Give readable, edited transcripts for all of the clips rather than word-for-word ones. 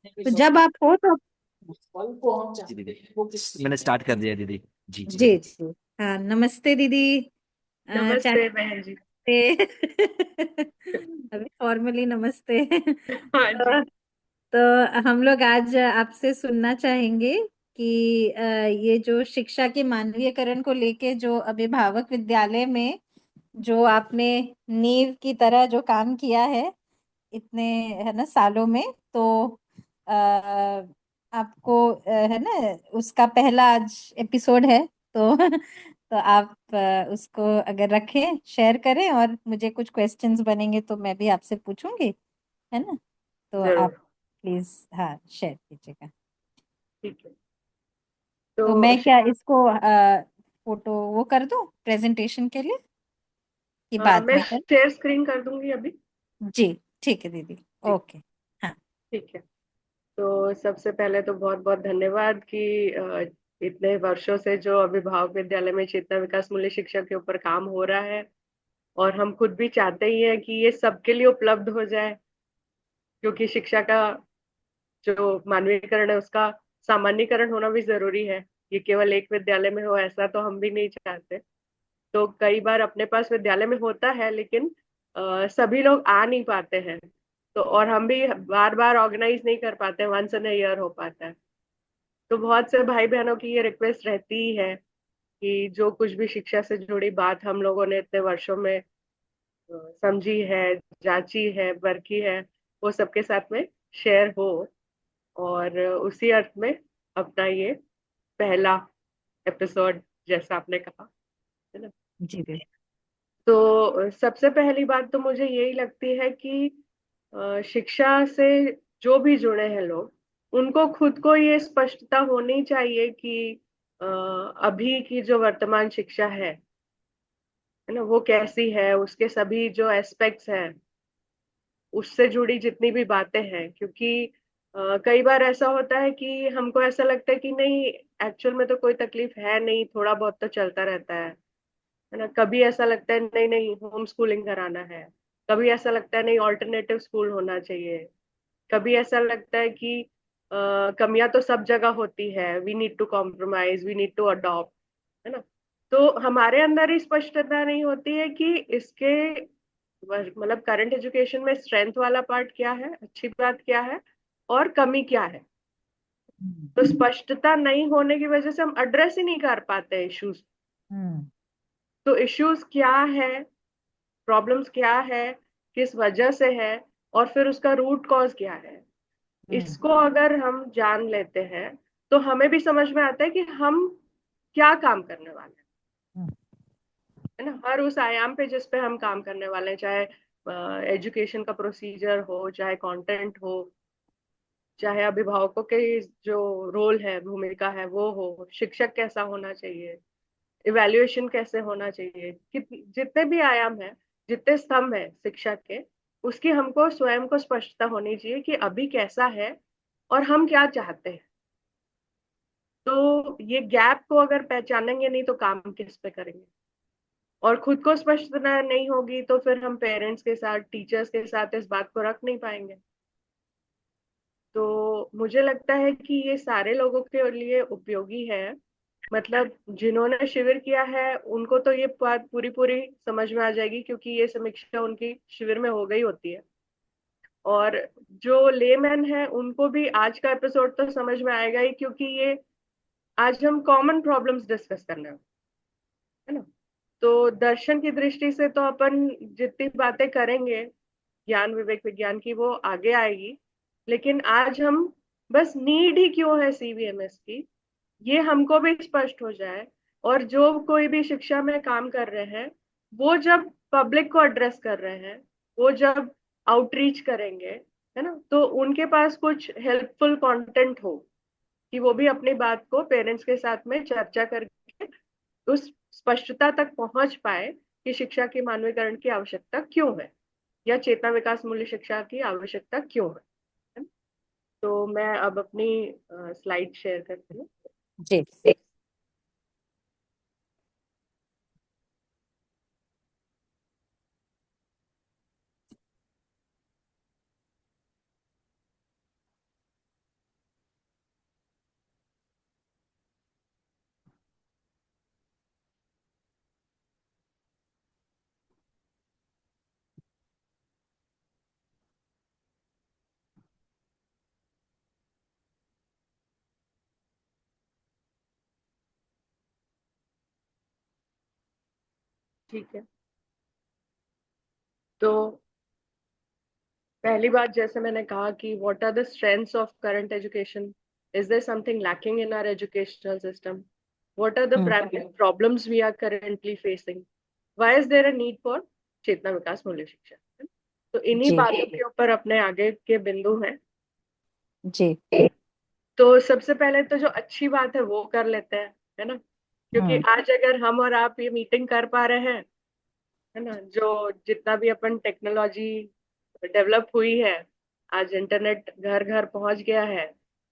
तो जब आप हो तो। जी दीदी, मैंने स्टार्ट कर दिया दीदी। जी जी। जी जी। हाँ, नमस्ते दीदी। चाहे नमस्ते बहन जी। अभी फॉर्मली नमस्ते। हाँ जी। तो, तो हम लोग आज आपसे सुनना चाहेंगे कि ये जो शिक्षा के मानवीयकरण को लेके जो अभिभावक विद्यालय में जो आपने नींव की तरह जो काम किया है इतने, है ना, सालों में, तो आपको है ना, उसका पहला आज एपिसोड है। तो तो आप उसको अगर रखें, शेयर करें, और मुझे कुछ क्वेश्चंस बनेंगे तो मैं भी आपसे पूछूंगी, है ना। तो आप जरूर। प्लीज, हाँ, शेयर कीजिएगा। ठीक है। तो तो मैं क्या इसको फोटो वो कर दूं प्रेजेंटेशन के लिए, कि बाद मैं में कर। शेयर स्क्रीन कर दूंगी अभी। जी, ठीक है दीदी। जी। ओके। हाँ। ठीक है। तो सबसे पहले तो बहुत बहुत धन्यवाद कि इतने वर्षों से जो अभिभावक विद्यालय में चेतना विकास मूल्य शिक्षा के ऊपर काम हो रहा है, और हम खुद भी चाहते ही हैं कि ये सबके लिए उपलब्ध हो जाए, क्योंकि शिक्षा का जो मानवीकरण है उसका सामान्यकरण होना भी जरूरी है। ये केवल एक विद्यालय में हो ऐसा तो हम भी नहीं चाहते। तो कई बार अपने पास विद्यालय में होता है, लेकिन सभी लोग आ नहीं पाते हैं। तो और हम भी बार बार ऑर्गेनाइज नहीं कर पाते, वंस इन ईयर हो पाता है। तो बहुत से भाई बहनों की ये रिक्वेस्ट रहती ही है कि जो कुछ भी शिक्षा से जुड़ी बात हम लोगों ने इतने वर्षों में समझी है, जांची है, परखी है, वो सबके साथ में शेयर हो। और उसी अर्थ में अपना ये पहला एपिसोड, जैसा आपने कहा, है ना। जी दीदी। तो सबसे पहली बात तो मुझे यही लगती है कि शिक्षा से जो भी जुड़े हैं लोग, उनको खुद को ये स्पष्टता होनी चाहिए कि अभी की जो वर्तमान शिक्षा है ना, वो कैसी है, उसके सभी जो एस्पेक्ट्स हैं, उससे जुड़ी जितनी भी बातें हैं। क्योंकि कई बार ऐसा होता है कि हमको ऐसा लगता है कि नहीं, एक्चुअल में तो कोई तकलीफ है नहीं, थोड़ा बहुत तो चलता रहता है ना। कभी ऐसा लगता है नहीं नहीं होम स्कूलिंग कराना है, कभी ऐसा लगता है नहीं ऑल्टरनेटिव स्कूल होना चाहिए, कभी ऐसा लगता है कि कमियां तो सब जगह होती है, we need to compromise, we need to adopt, है ना। तो हमारे अंदर ही स्पष्टता नहीं होती है कि इसके मतलब करंट एजुकेशन में स्ट्रेंथ वाला पार्ट क्या है, अच्छी बात क्या है, और कमी क्या है। तो स्पष्टता नहीं होने की वजह से हम एड्रेस ही नहीं कर पाते इश्यूज। हम्म। तो इश्यूज क्या है, प्रॉब्लम्स क्या है, किस वजह से है, और फिर उसका रूट कॉज क्या है, हम्म। इसको अगर हम जान लेते हैं तो हमें भी समझ में आता है कि हम क्या काम करने वाले हैं, हम्म। है ना। हर उस आयाम पे जिस पे हम काम करने वाले हैं, चाहे एजुकेशन का प्रोसीजर हो, चाहे कंटेंट हो, चाहे अभिभावकों के जो रोल है, भूमिका है वो हो, शिक्षक कैसा होना चाहिए, इवैल्यूएशन कैसे होना चाहिए, जितने भी आयाम हैं, जितने स्तंभ हैं शिक्षा के, उसकी हमको स्वयं को स्पष्टता होनी चाहिए कि अभी कैसा है और हम क्या चाहते हैं। तो ये गैप को अगर पहचानेंगे नहीं तो काम किस पे करेंगे। और खुद को स्पष्टता नहीं होगी तो फिर हम पेरेंट्स के साथ, टीचर्स के साथ इस बात को रख नहीं पाएंगे। तो मुझे लगता है कि ये सारे लोगों के लिए उपयोगी है। मतलब जिन्होंने शिविर किया है उनको तो ये बात पूरी पूरी समझ में आ जाएगी, क्योंकि ये समीक्षा उनकी शिविर में हो गई होती है। और जो लेमैन है उनको भी आज का एपिसोड तो समझ में आएगा ही, क्योंकि ये आज हम कॉमन प्रॉब्लम्स डिस्कस करने हैं, है ना। तो दर्शन की दृष्टि से तो अपन जितनी बातें करेंगे ज्ञान विवेक विज्ञान की, वो आगे आएगी। लेकिन आज हम बस नीड ही क्यों है सीवीएमएस की, ये हमको भी स्पष्ट हो जाए। और जो कोई भी शिक्षा में काम कर रहे हैं, वो जब पब्लिक को एड्रेस कर रहे हैं, वो जब आउटरीच करेंगे, है ना, तो उनके पास कुछ हेल्पफुल कंटेंट हो, कि वो भी अपनी बात को पेरेंट्स के साथ में चर्चा करके उस स्पष्टता तक पहुंच पाए कि शिक्षा की मानवीकरण की आवश्यकता क्यों है, या चेतना विकास मूल्य शिक्षा की आवश्यकता क्यों है। तो मैं अब अपनी स्लाइड शेयर करती हूँ। जी। ठीक है। तो पहली बात, जैसे मैंने कहा कि what are the strengths of current education, is there something lacking in our educational system, what are the hmm. Problems we are currently facing, why is there a need for Chetna Vikas Mulya Shiksha. तो इन्हीं जी बातों के ऊपर अपने आगे के बिंदु हैं। जी। तो सबसे पहले तो जो अच्छी बात है वो कर लेते हैं, है ना। क्योंकि हम्म। आज अगर हम और आप ये मीटिंग कर पा रहे हैं, है ना, जो जितना भी अपन टेक्नोलॉजी डेवलप हुई है, आज इंटरनेट घर घर पहुंच गया है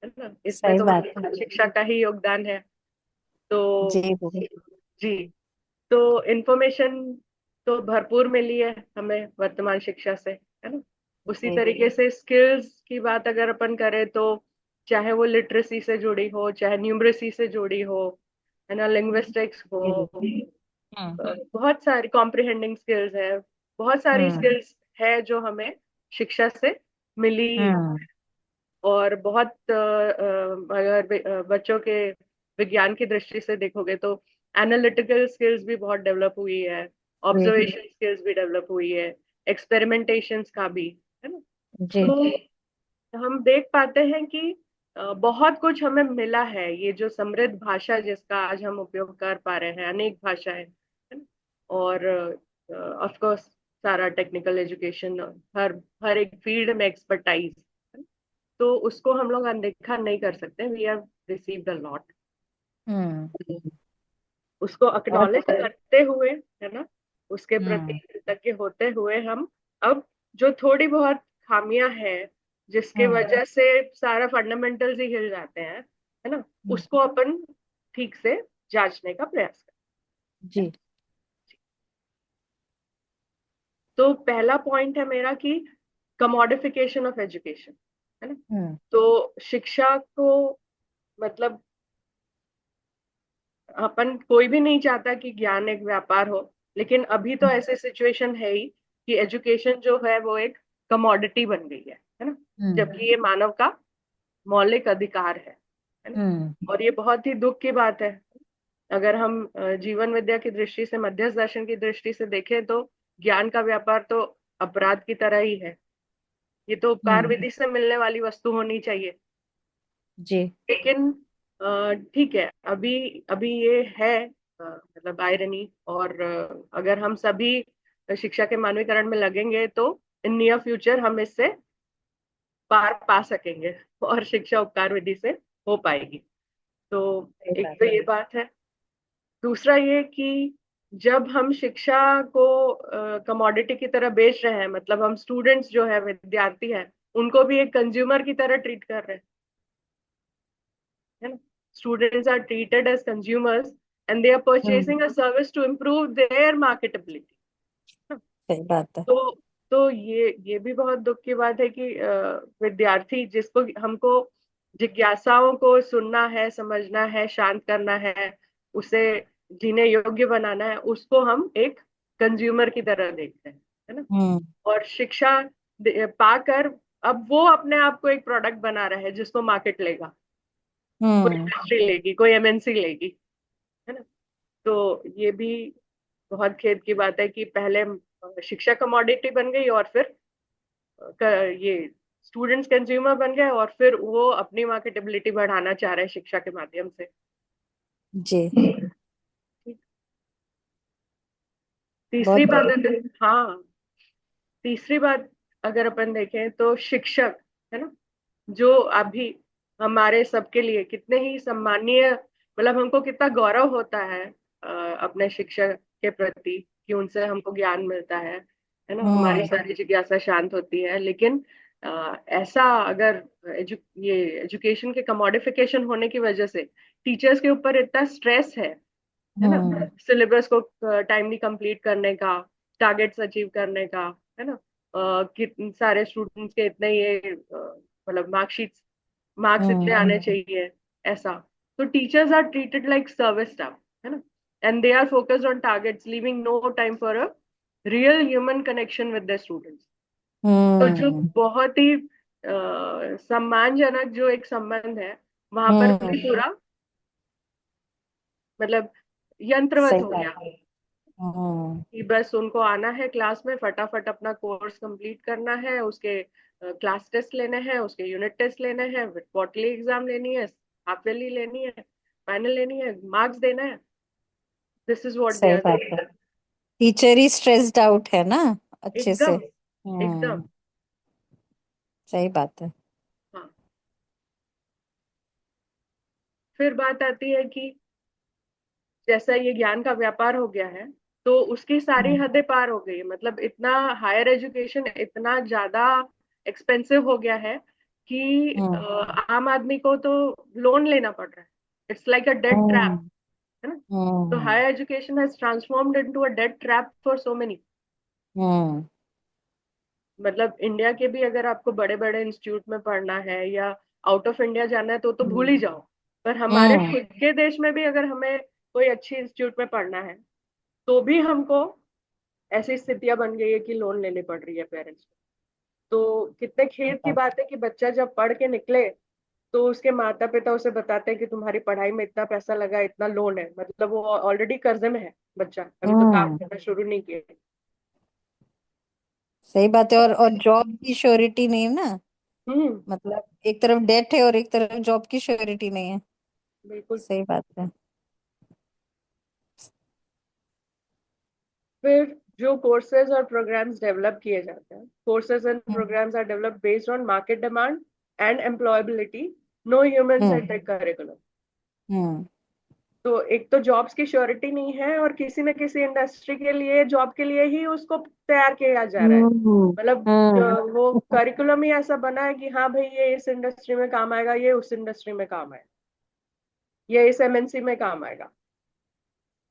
ना, इसमें सही तो बात है। शिक्षा का ही योगदान है। तो जी जी। जी, तो इंफॉर्मेशन तो भरपूर मिली है हमें वर्तमान शिक्षा से, है ना। उसी जी तरीके से स्किल्स की बात अगर अपन करें तो चाहे वो लिटरेसी से जुड़ी हो, चाहे न्यूमरेसी से जुड़ी हो, है ना, लिंग्विस्टिक्स हो, जी। हम्म। बहुत सारी कॉम्प्रिहेंडिंग स्किल्स है, बहुत सारी हम्म। स्किल्स है जो हमें शिक्षा से मिली। हम्म। और बहुत अगर बच्चों के विज्ञान की दृष्टि से देखोगे तो एनालिटिकल स्किल्स भी बहुत डेवलप हुई है, जी ऑब्जर्वेशन स्किल्स भी डेवलप हुई है, एक्सपेरिमेंटेशंस का भी, है ना। जी। तो हम देख पाते हैं कि बहुत कुछ हमें मिला है, ये जो समृद्ध भाषा जिसका आज हम उपयोग कर पा रहे हैं, अनेक भाषाएं, है ना। और ऑफ कोर्स सारा टेक्निकल एजुकेशन, हर हर एक फील्ड में एक्सपर्टाइज, तो उसको हम लोग अनदेखा नहीं कर सकते। We have received a lot, hmm. उसको बहुत अक्नॉलेज करते हुए, है ना, उसके प्रति हम्म। कृतज्ञ होते हुए हम अब जो थोड़ी बहुत खामियां हैं जिसके हम्म। वजह से सारा फंडामेंटल्स ही हिल जाते हैं, है ना, हम्म। उसको अपन ठीक से जांचने का प्रयास करें। जी। तो पहला पॉइंट है मेरा कि कमोडिफिकेशन ऑफ एजुकेशन, है ना। हम्म। तो शिक्षा को, मतलब अपन कोई भी नहीं चाहता कि ज्ञान एक व्यापार हो, लेकिन अभी तो ऐसे सिचुएशन है ही कि एजुकेशन जो है वो एक कमोडिटी बन गई है ना, हम्म। जबकि ये मानव का मौलिक अधिकार है ना। हम्म। और ये बहुत ही दुख की बात है। अगर हम जीवन विद्या की दृष्टि से, मध्यस्थ दर्शन की दृष्टि से देखें तो ज्ञान का व्यापार तो अपराध की तरह ही है। ये तो उपकार हम्म। विधि से मिलने वाली वस्तु होनी चाहिए। जी। लेकिन ठीक है, अभी अभी ये है, मतलब आयरनी। और अगर हम सभी शिक्षा के मानवीकरण में लगेंगे तो इन नियर फ्यूचर हम इससे पार पा सकेंगे और शिक्षा उपकार विधि से हो पाएगी। तो सही एक बात तो है। ये बात है। दूसरा ये कि जब हम शिक्षा को कमोडिटी की तरह बेच रहे हैं, मतलब हम स्टूडेंट्स जो है, विद्यार्थी है, उनको भी एक कंज्यूमर की तरह ट्रीट कर रहे हैं, है ना। Students are treated as consumers and they are hmm. purchasing a service to improve their marketability। सही बात है। तो ये भी बहुत दुख की बात है कि विद्यार्थी जिसको हमको जिज्ञासाओं को सुनना है, समझना है, शांत करना है, उसे जीने योग्य बनाना है, उसको हम एक कंज्यूमर की तरह देखते हैं, है ना। हम्म। और शिक्षा पाकर अब वो अपने आप को एक प्रोडक्ट बना रहा है जिसको मार्केट लेगा, कोई हम्म। इंडस्ट्री लेगी, कोई एमएनसी लेगी, है ना। तो ये भी बहुत खेद की बात है कि पहले शिक्षा कमोडिटी बन गई और फिर ये स्टूडेंट्स कंज्यूमर बन गए, और फिर वो अपनी मार्केटेबिलिटी बढ़ाना चाह रहे हैं शिक्षा के माध्यम से। जी। तीसरी बहुत बात बढ़िया। हाँ, तीसरी बात अगर अपन देखें तो शिक्षक, है ना, जो अभी हमारे सबके लिए कितने ही सम्मानीय, मतलब हमको कितना गौरव होता है अपने शिक्षक के प्रति कि उनसे हमको ज्ञान मिलता है ना, हमारी हम्म। सारी जिज्ञासा शांत होती है। लेकिन ऐसा अगर ये एजुकेशन के कमोडिफिकेशन होने की वजह से टीचर्स के ऊपर इतना स्ट्रेस है ना, हम्म। सिलेबस को टाइमली कंप्लीट करने का, टारगेट्स अचीव करने का, है ना, कितने सारे स्टूडेंट्स के इतने ये मतलब मार्कशीट्स, मार्क्स इतने हम्म। आने चाहिए, ऐसा। तो teachers are treated like service staff, है ना, and they are focused on targets, leaving no time for a real human connection with the students. तो जो हम्म। बहुत ही सम्मानजनक जो एक संबंध है, वहां पर भी हम्म। पूरा मतलब यंत्रवत सही हो बात गया। है। हम्म। कि बस उनको आना है क्लास में, फटाफट अपना कोर्स कंप्लीट करना है, उसके क्लास टेस्ट लेने हैं, उसके यूनिट टेस्ट लेने हैं, क्वार्टरली एग्जाम लेनी है, हाफ ईयरली लेनी है, फाइनल लेनी है, मार्क्स देना है। दिस इज व्हाट दे सही आर बात है। डूइंग। टीचर ही स्ट्रेस्ड आउट है ना, अच्छे से। एकदम, एकदम। हम्म। सही बात है। हाँ। फिर बात आती है कि जैसा ये ज्ञान का व्यापार हो गया है, तो उसकी सारी हम्म। हदें पार हो गई है। मतलब इतना हायर एजुकेशन इतना ज्यादा एक्सपेंसिव हो गया है कि हम्म। आम आदमी को तो लोन लेना पड़ रहा है। It's like a debt trap, hmm. है ना? तो hmm. Higher education has transformed into a debt trap for so many. Hmm. मतलब इंडिया के भी अगर आपको बड़े बड़े इंस्टीट्यूट में पढ़ना है या आउट ऑफ इंडिया जाना है तो भूल ही जाओ। पर हमारे हम्म। खुद के देश में भी अगर हमें कोई अच्छी इंस्टीट्यूट में पढ़ना है, तो भी हमको ऐसी स्थितियां बन गई है कि लोन लेनी पड़ रही है पेरेंट्स को। तो कितने सही खेद की बात। बात है कि बच्चा जब पढ़ के निकले तो उसके माता पिता उसे बताते हैं कि तुम्हारी पढ़ाई में इतना पैसा लगा, इतना लोन है। मतलब वो ऑलरेडी कर्जे में है बच्चा, अभी तो काम हम्म। करना शुरू नहीं किया। सही बात है। और जॉब की श्योरिटी नहीं है ना। हम्म। मतलब एक तरफ डेट है और एक तरफ जॉब की श्योरिटी नहीं है। बिल्कुल। सही बात है। फिर जो कोर्सेज और प्रोग्राम्स डेवलप किए जाते हैं, courses and hmm. Programs are develop based on market demand and employability, no human hmm. Centric curriculum. Hmm. तो एक तो जॉब्स की श्योरिटी नहीं है, और किसी न किसी इंडस्ट्री के लिए, जॉब के लिए ही उसको तैयार किया जा रहा है। हम्म। मतलब हम्म। वो करिकुलम ही ऐसा बना है कि हाँ भाई ये इस इंडस्ट्री में काम आएगा, ये उस इंडस्ट्री में काम आएगा, ये इस एमएनसी में काम आएगा,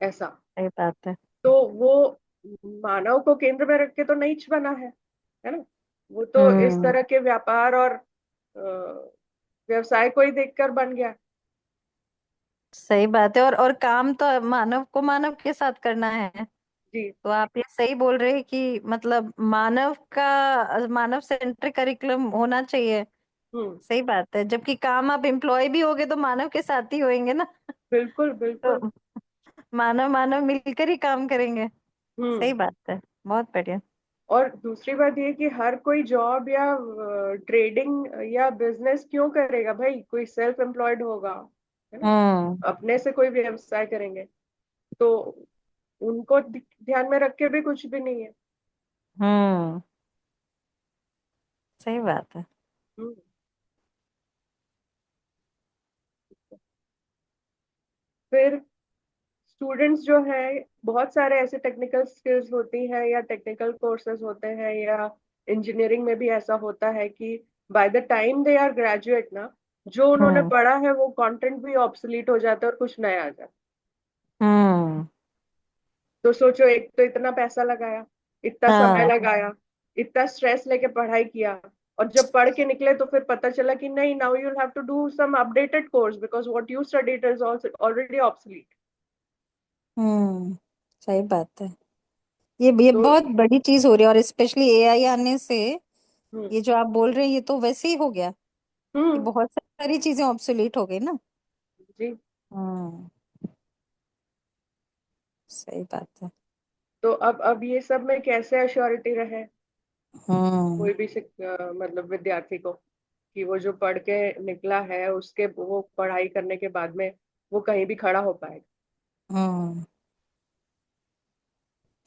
ऐसा। सही बात है। तो वो मानव को केंद्र में रख के तो नहीं बना है ना? वो तो इस हम्म। तरह के व्यापार और व्यवसाय को ही देखकर बन गया। सही बात है। और काम तो मानव को मानव के साथ करना है। जी। तो आप ये सही बोल रहे हैं कि मतलब मानव का, मानव सेंट्रिक करिकुलम होना चाहिए। हम्म। सही बात है। जबकि काम आप एम्प्लॉय भी होगे तो मानव के साथ ही होंगे ना। बिल्कुल, बिल्कुल। तो मानव मानव मिलकर ही काम करेंगे। सही हम्म। बात है। बहुत बढ़िया। और दूसरी बात ये कि हर कोई जॉब या ट्रेडिंग या बिजनेस क्यों करेगा भाई? कोई सेल्फ एम्प्लॉयड होगा, है ना? हम्म। अपने से कोई व्यवसाय करेंगे तो उनको ध्यान में रख के भी कुछ भी नहीं है। हम्म। सही बात है। हम्म। फिर स्टूडेंट्स जो है, बहुत सारे ऐसे टेक्निकल स्किल्स होती हैं या टेक्निकल कोर्सेज होते हैं, या इंजीनियरिंग में भी ऐसा होता है कि by the time they are graduate ना, जो उन्होंने हम्म। पढ़ा है वो कंटेंट भी ऑब्सोलीट हो जाता है और कुछ नया आ जाता है। हम्म। तो सोचो, एक तो इतना पैसा लगाया, इतना समय हाँ। लगाया, इतना स्ट्रेस लेके पढ़ाई किया, और जब पढ़ के निकले तो फिर पता चला कि नहीं, now you have to do some updated course because what you studied is already obsolete. Hmm. सही बात है। ये तो बहुत बड़ी चीज हो रही है। और स्पेशली एआई आने से हम्म। ये जो आप बोल रहे हैं ये तो वैसे ही हो गया कि हम्म। बहुत सारी चीजें ऑब्सोलीट हो गई ना। जी। हम्म। सही बात है। तो अब ये सब में कैसे अश्योरिटी रहे हम्म। कोई भी मतलब विद्यार्थी को, कि वो जो पढ़ के निकला है उसके वो पढ़ाई करने के बाद में वो कहीं भी खड़ा हो पाएगा? हम्म।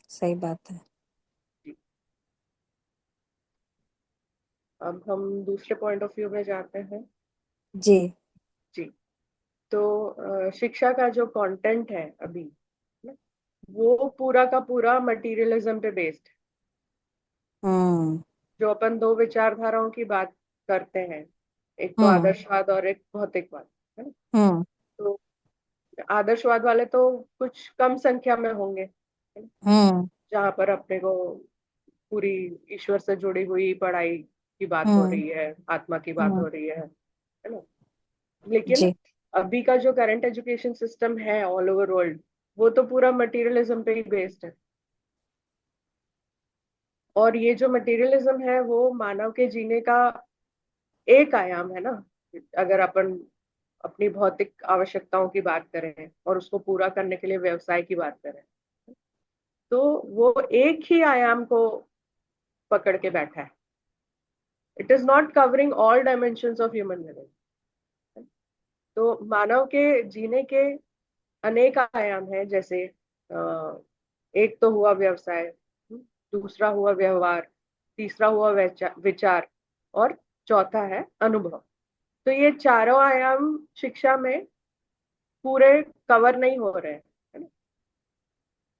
सही बात है। जी। अब हम दूसरे पॉइंट ऑफ व्यू में जाते हैं। जी। जी। तो शिक्षा का जो कंटेंट है अभी ना, वो पूरा का पूरा मटेरियलिज्म पे बेस्ड। हम्म। जो अपन दो विचारधाराओं की बात करते हैं, एक तो हम्म। आदर्शवाद और एक भौतिकवाद, है ना? हम्म। तो आदर्शवाद वाले तो कुछ कम संख्या में होंगे, है ना? हम्म। जहाँ पर अपने को पूरी ईश्वर से जुड़ी हुई पढ़ाई की बात हो हम्म। रही है, आत्मा की बात हम्म। हो रही है ना? लेकिन जी। अभी का जो करंट एजुकेशन सिस्टम है ऑल ओवर वर्ल्ड, वो तो पूरा मटेरियलिज्म पे ही बेस्ड है। और ये जो मटेरियलिज्म है वो मानव के जीने का एक आयाम है ना। अगर अपन अपनी भौतिक आवश्यकताओं की बात करें और उसको पूरा करने के लिए व्यवसाय की बात करें, तो वो एक ही आयाम को पकड़ के बैठा है। It is not covering all dimensions of human living. तो मानव के जीने के अनेक आयाम हैं, जैसे एक तो हुआ व्यवसाय, दूसरा हुआ व्यवहार, तीसरा हुआ विचार, और चौथा है अनुभव। तो ये चारों आयाम शिक्षा में पूरे कवर नहीं हो रहे हैं, है ना।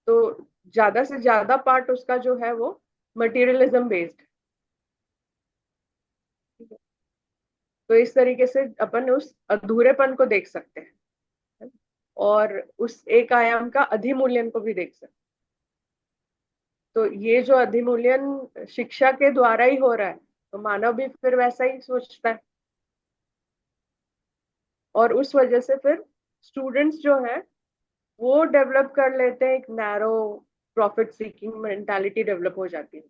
तो ज्यादा से ज्यादा पार्ट उसका जो है वो मटेरियलिज्म बेस्ड। तो इस तरीके से अपन उस अधूरेपन को देख सकते हैं, है ना? और उस एक आयाम का अधिमूल्यन को भी देख सकते हैं। तो ये जो अधिमूल्यन शिक्षा के द्वारा ही हो रहा है, तो मानव भी फिर वैसा ही सोचता है। और उस वजह से फिर स्टूडेंट्स जो है वो डेवलप कर लेते हैं, एक narrow profit seeking mentality develop हो जाती है।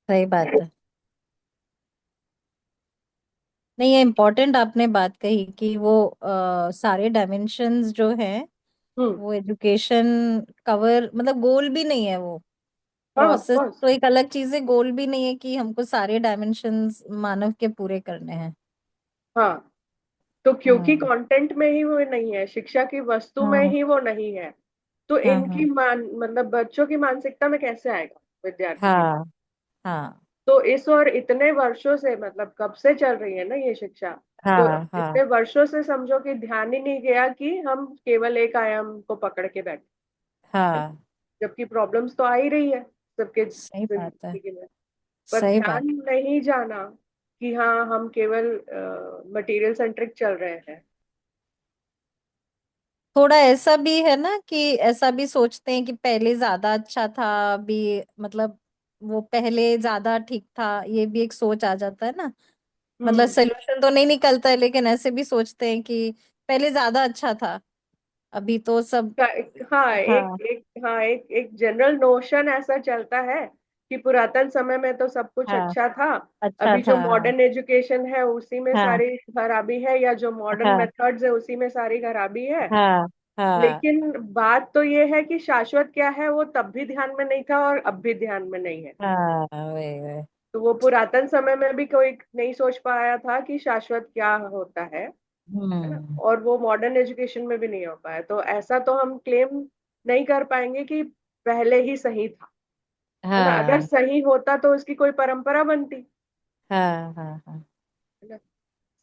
सही बात है। नहीं, ये इम्पोर्टेंट आपने बात कही कि वो सारे डायमेंशंस जो हैं हम्म। वो एजुकेशन कवर, मतलब गोल भी नहीं है वो। हाँ, प्रोसेस बस। तो एक अलग चीज है, गोल भी नहीं है कि हमको सारे डायमेंशंस मानव के पूरे करने हैं। हाँ, तो क्योंकि हम्म। कंटेंट में ही वो नहीं है, शिक्षा की वस्तु में हाँ ही वो नहीं है, तो हाँ इनकी हाँ मतलब बच्चों की मानसिकता में कैसे आएगा विद्यार्थी की। हाँ हाँ तो इस और इतने वर्षों से, मतलब कब से चल रही है ना ये शिक्षा। तो हाँ हाँ इतने वर्षों से समझो कि ध्यान ही नहीं गया कि हम केवल एक आयाम को पकड़ के बैठे हैं। हाँ। जबकि प्रॉब्लम्स तो आ ही रही है सबके सही बात है। जिंदगी में। पर सही बात। ध्यान नहीं जाना कि हाँ हम केवल मटेरियल सेंट्रिक चल रहे हैं। थोड़ा ऐसा भी है ना कि ऐसा भी सोचते हैं कि पहले ज्यादा अच्छा था, अभी मतलब वो पहले ज्यादा ठीक था, ये भी एक सोच आ जाता है ना। मतलब हम्म। सोल्यूशन तो नहीं निकलता है, लेकिन ऐसे भी सोचते हैं कि पहले ज्यादा अच्छा था, अभी तो सब। हाँ, हाँ एक जनरल नोशन ऐसा चलता है कि पुरातन समय में तो सब कुछ हाँ। अच्छा था। अच्छा अभी था। जो मॉडर्न एजुकेशन है उसी में हाँ सारी खराबी है, या जो मॉडर्न हाँ मेथड्स है उसी में सारी खराबी है। हाँ हाँ लेकिन बात तो ये है कि शाश्वत क्या है वो तब भी ध्यान में नहीं था और अब भी ध्यान में नहीं है। हाँ। वही वही। तो वो पुरातन समय में भी कोई नहीं सोच पाया था कि शाश्वत क्या होता है ना। हम्म। और वो मॉडर्न एजुकेशन में भी नहीं हो पाया, तो ऐसा तो हम क्लेम नहीं कर पाएंगे कि पहले ही सही था, है ना। अगर हाँ सही होता तो उसकी कोई परंपरा बनती, हाँ हाँ हाँ। है ना।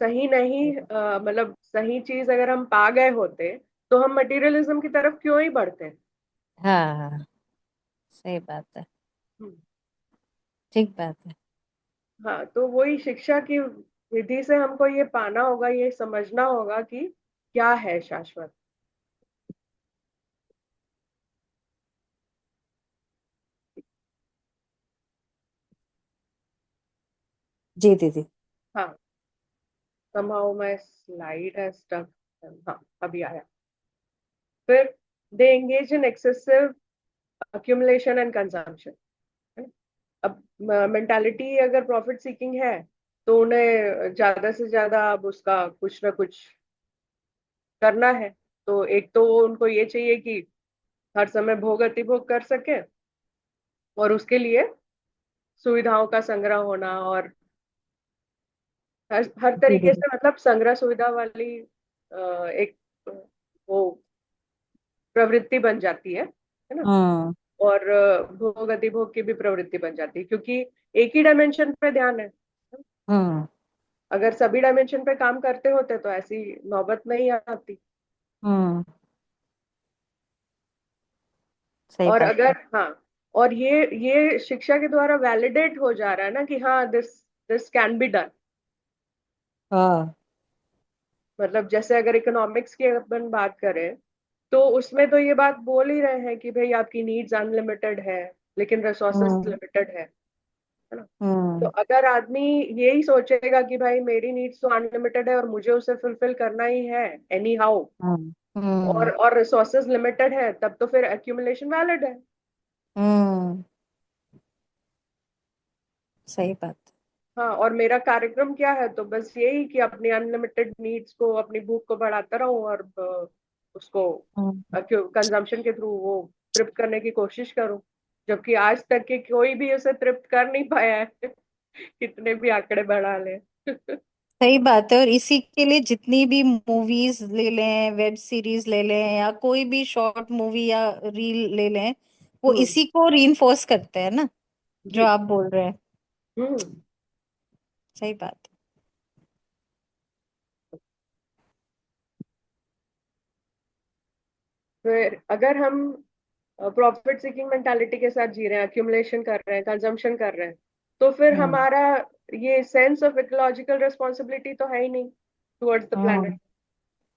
सही नहीं, मतलब सही चीज अगर हम पा गए होते तो हम मटेरियलिज्म की तरफ क्यों ही बढ़ते। हाँ हाँ। सही बात है। हम्म। ठीक बात है। हाँ, तो वही शिक्षा की विधि से हमको ये पाना होगा, ये समझना होगा कि क्या है शाश्वत। जी दीदी। हाँ, somehow my slide has stuck। हाँ, अभी आया। फिर they engage in excessive accumulation and consumption. अब मेंटालिटी अगर प्रॉफिट सीकिंग है, तो उन्हें ज्यादा से ज्यादा अब उसका कुछ ना कुछ करना है। तो एक तो वो उनको ये चाहिए कि हर समय भोग अतिभोग कर सके, और उसके लिए सुविधाओं का संग्रह होना, और हर जी तरीके दीदी। से मतलब संग्रह सुविधा वाली एक वो प्रवृत्ति बन जाती है ना। हम्म और भोग अतिभोग की भी प्रवृत्ति बन जाती है, क्योंकि एक ही डायमेंशन पे ध्यान है। हम्म अगर सभी डायमेंशन पे काम करते होते तो ऐसी नौबत नहीं आती। हम्म। सही और बात है। अगर हाँ, और ये शिक्षा के द्वारा वैलिडेट हो जा रहा है ना कि हाँ this this can be done. हाँ। मतलब जैसे अगर इकोनॉमिक्स की अपन बात करें, तो उसमें तो ये बात बोल ही रहे हैं कि भाई आपकी नीड्स अनलिमिटेड है, लेकिन रिसोर्सेस हम्म लिमिटेड है ना। तो हम्म अगर आदमी यही सोचेगा कि भाई मेरी नीड्स तो अनलिमिटेड है और मुझे उसे फुलफिल करना ही है एनी हाउ, हम्म और रिसोर्सेज लिमिटेड है, तब तो फिर एक्यूमुलेशन वैलिड है। हम्म। सही बात। हाँ, और मेरा कार्यक्रम क्या है, तो बस यही कि अपनी अनलिमिटेड नीड्स को, अपनी भूख को बढ़ाता रहूं, और उसको हम्म। कंजम्पशन के थ्रू वो तृप्त करने की कोशिश करूं, जबकि आज तक के कोई भी उसे तृप्त कर नहीं पाया है। कितने भी आंकड़े बढ़ा ले। सही बात है। और इसी के लिए जितनी भी मूवीज ले लें, वेब सीरीज ले लें, या कोई भी शॉर्ट मूवी या रील ले लें, वो हम्म। इसी को रीइंफोर्स करते हैं ना, जो जी। आप बोल रहे हैं। हम्म। सही बात फिर अगर हम प्रॉफिट सीकिंग मेंटालिटी के साथ जी रहे हैं, अक्यूमुलेशन कर रहे हैं, कंजम्पशन कर रहे हैं, तो फिर है। हमारा ये सेंस ऑफ इकोलॉजिकल रिस्पॉन्सिबिलिटी तो है ही नहीं towards the planet.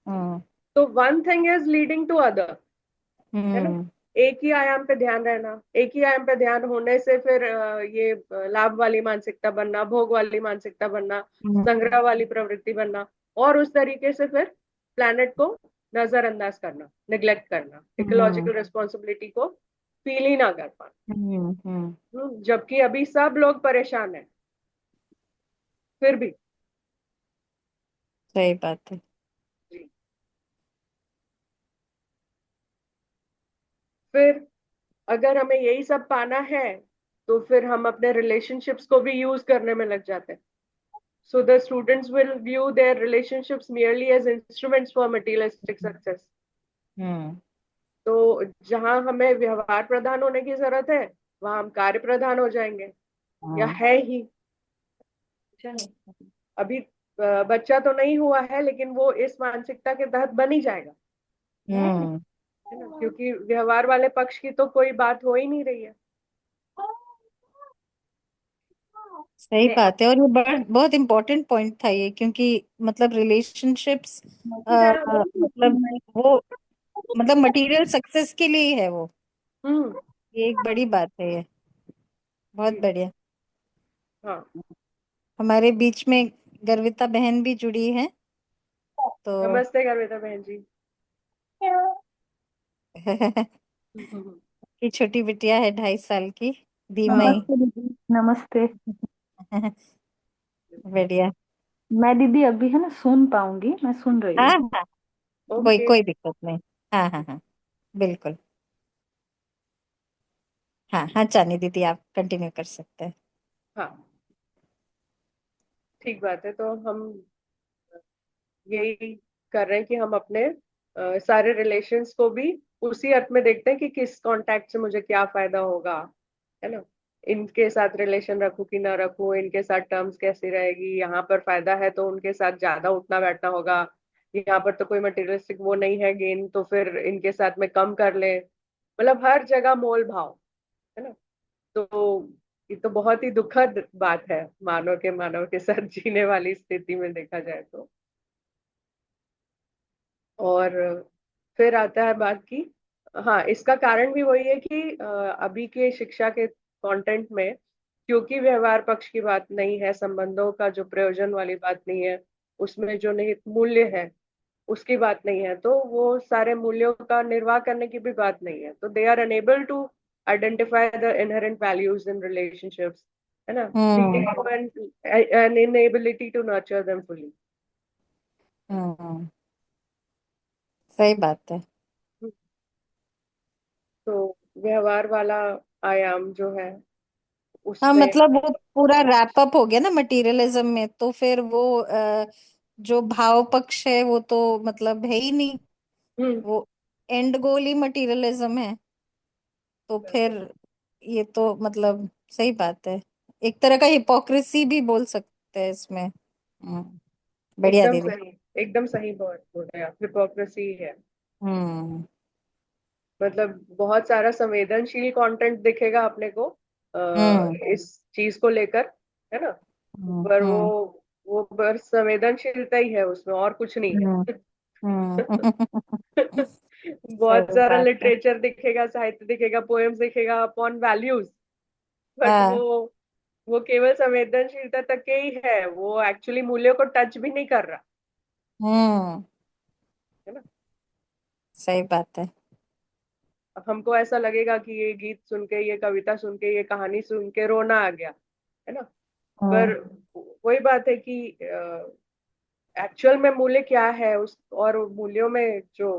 Hmm. Hmm. तो one thing is leading to other, है ना। हम्म। एक ही आयाम पे ध्यान रहना, एक ही आयाम पे ध्यान होने से फिर ये लाभ वाली मानसिकता बनना, भोग वाली मानसिकता बनना, हम्म। संग्रह वाली प्रवृत्ति बनना, और उस तरीके से फिर प्लैनेट को नजरअंदाज करना, निग्लेक्ट करना, हम्म। इकोलॉजिकल रिस्पॉन्सिबिलिटी को फील ही ना कर पाना। हम्म। जबकि अभी सब लोग परेशान हैं, फिर भी। सही बात है। जी। फिर अगर हमें यही सब पाना है, तो फिर हम अपने रिलेशनशिप्स को भी यूज करने में लग जाते हैं। So the students will view their relationships merely as instruments for materialistic success. हम्म। तो जहां हमें व्यवहार प्रधान होने की जरूरत है, वहां हम कार्य प्रधान हो जाएंगे, या हम्म। है ही। अभी बच्चा तो नहीं हुआ है, लेकिन वो इस मानसिकता के तहत बन ही जाएगा, हम्म। है ना, क्योंकि व्यवहार वाले पक्ष की तो कोई बात हो ही नहीं रही है। सही बात है। और ये बहुत इंपॉर्टेंट पॉइंट था ये, क्योंकि मतलब रिलेशनशिप्स मतलब वो मतलब मटेरियल सक्सेस के लिए ही है वो। हम्म। ये एक बड़ी बात है ये। बहुत जी। बढ़िया। हाँ। हमारे बीच में गर्विता बहन भी जुड़ी है, तो नमस्ते गर्विता बहन जी। की छोटी बिटिया है 2.5 साल की, धीमई। नमस्ते दीदी, नमस्ते। बढ़िया। मैं दीदी अभी है ना सुन पाऊंगी, मैं सुन रही हाँ हूँ। हाँ, कोई ओके। कोई दिक्कत नहीं। हाँ हाँ हाँ, बिल्कुल। हाँ हाँ, चानी दीदी आप कंटिन्यू कर सकते हैं। हाँ, ठीक बात है। तो हम यही कर रहे हैं कि हम अपने सारे रिलेशंस को भी उसी अर्थ में देखते हैं कि किस कांटेक्ट से मुझे क्या फायदा होगा, है ना। इनके साथ रिलेशन रखूं कि ना रखूं, इनके साथ टर्म्स कैसी रहेगी, यहाँ पर फायदा है तो उनके साथ ज्यादा उठना बैठना होगा, यहाँ पर तो कोई मटेरियलिस्टिक वो नहीं है गेन, तो फिर इनके साथ में कम कर ले। मतलब हर जगह मोल भाव, है ना। तो ये तो बहुत ही दुखद बात है मानव के साथ जीने वाली स्थिति में देखा जाए तो। और फिर आता है बात की, हाँ, इसका कारण भी वही है कि अभी के शिक्षा के कंटेंट में, क्योंकि व्यवहार पक्ष की बात नहीं है, संबंधों का जो प्रयोजन वाली बात नहीं है, उसमें जो निहित मूल्य है उसकी बात नहीं है, तो वो सारे मूल्यों का निर्वाह करने की भी बात नहीं है, तो they are unable to identify the inherent values in relationships, है ना, hmm. Leading to an inability to nurture them fully. Hmm. सही बात है। तो व्यवहार वाला आयाम जो है हाँ, उसमें। मतलब वो पूरा रैप अप हो गया ना मटेरियलिज्म में, तो फिर वो जो भाव पक्ष है वो तो मतलब है ही नहीं। हम्म। वो एंड गोल ही मटेरियलिज्म है। तो फिर ये तो मतलब सही बात है। एक तरह का हिपोक्रेसी भी बोल सकते हैं इसमें। बढ़िया एकदम दीदी। सही, एकदम सही बोल रहे हैं आप, हिपोक्रेसी है। हम्म। मतलब बहुत सारा संवेदनशील कंटेंट दिखेगा अपने को हम्म। इस चीज को लेकर, है ना, हम्म। पर हम्म। वो बस संवेदनशीलता ही है, उसमें और कुछ नहीं हम्म। है। हम्म। बहुत सही सारा बात है। लिटरेचर दिखेगा, साहित्य दिखेगा, पोएम्स दिखेगा अपॉन वैल्यूज, बट हाँ। वो केवल संवेदनशीलता तक के ही है, वो एक्चुअली मूल्यों को टच भी नहीं कर रहा, हम्म। है ना। सही बात है। हमको ऐसा लगेगा कि ये गीत सुन के, ये कविता सुन के, ये कहानी सुन के रोना आ गया, है ना, पर हम्म। वही बात है कि एक्चुअल में मूल्य क्या है उस, और मूल्यों में जो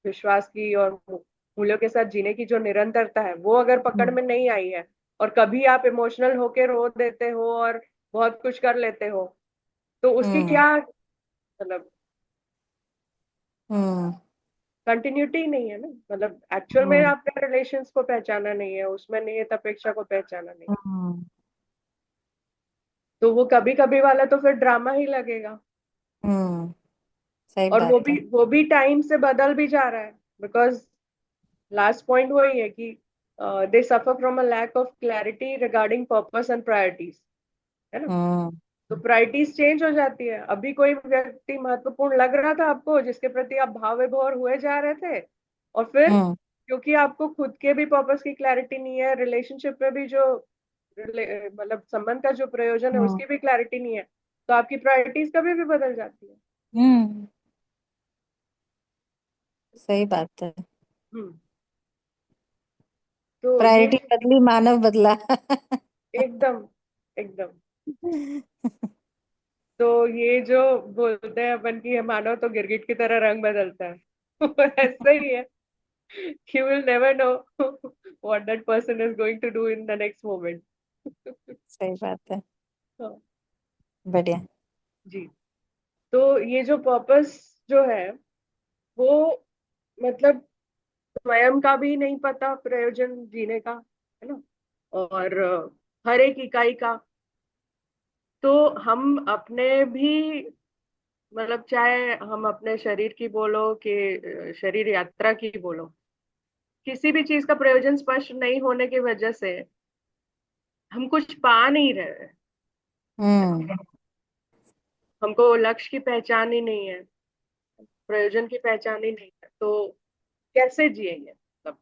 विश्वास की और मूल्यों के साथ जीने की जो निरंतरता है, वो अगर पकड़ में नहीं आई है, और कभी आप इमोशनल होके रो देते हो और बहुत कुछ कर लेते हो, तो उसकी हम्म। क्या मतलब हम्म। कंटिन्यूटी नहीं है ना। मतलब एक्चुअल में हम्म। आपने रिलेशंस को पहचाना नहीं है, उसमें निहित अपेक्षा को पहचाना नहीं, हम्म। तो वो कभी कभी वाला तो फिर ड्रामा ही लगेगा। हम्म। सही और वो बात भी है। वो भी टाइम से बदल भी जा रहा है, बिकॉज लास्ट पॉइंट वही है कि they suffer from a lack of clarity regarding purpose and priorities, है ना। हम्म। तो प्रायोरिटीज चेंज हो जाती है। अभी कोई व्यक्ति महत्वपूर्ण लग रहा था आपको, जिसके प्रति आप भाव विभोर हुए जा रहे थे, और फिर हम्म। क्योंकि आपको खुद के भी पर्पस की क्लैरिटी नहीं है, रिलेशनशिप में भी जो मतलब संबंध का जो प्रयोजन है हम्म। उसकी भी क्लैरिटी नहीं है, तो आपकी प्रायोरिटीज कभी भी बदल जाती है। हम्म। सही बात है। हम्म। तो ये प्रायोरिटी बदली, मानव बदला। एकदम एकदम। तो ये जो बोलते हैं अपन की मानो तो गिरगिट की तरह रंग बदलता है, वो ऐसा ही है। You will never know what that person is going to do in the next moment. सही बात है। हाँ, बढ़िया। जी। तो ये जो पर्पस जो है वो मतलब स्वयं का भी नहीं पता प्रयोजन जीने का, है ना, और हर एक इकाई का। तो हम अपने भी मतलब चाहे हम अपने शरीर की बोलो कि शरीर यात्रा की बोलो, किसी भी चीज का प्रयोजन स्पष्ट नहीं होने की वजह से हम कुछ पा नहीं रहे हम्म। हैं। हमको लक्ष्य की पहचान ही नहीं है, प्रयोजन की पहचान ही नहीं है, तो कैसे जिएंगे मतलब।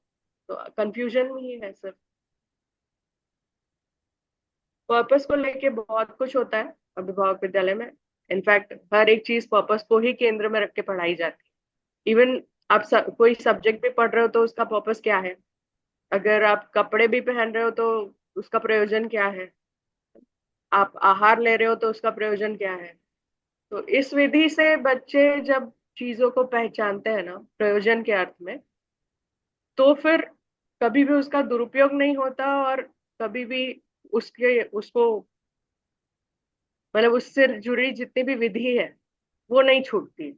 तो कंफ्यूजन ही है सर। पर्पस को लेके बहुत कुछ होता है अभिभावक विद्यालय में। इनफैक्ट हर एक चीज पर्पस को ही केंद्र में रख के पढ़ाई जाती है। इवन आप कोई सब्जेक्ट भी पढ़ रहे हो तो उसका पर्पस क्या है। अगर आप कपड़े भी पहन रहे हो तो उसका प्रयोजन क्या है। आप आहार ले रहे हो तो उसका प्रयोजन क्या है। तो इस विधि से बच्चे जब चीजों को पहचानते हैं ना प्रयोजन के अर्थ में, तो फिर कभी भी उसका दुरुपयोग नहीं होता, और कभी भी उसके उसको मतलब उससे जुड़ी जितनी भी विधि है वो नहीं छूटती।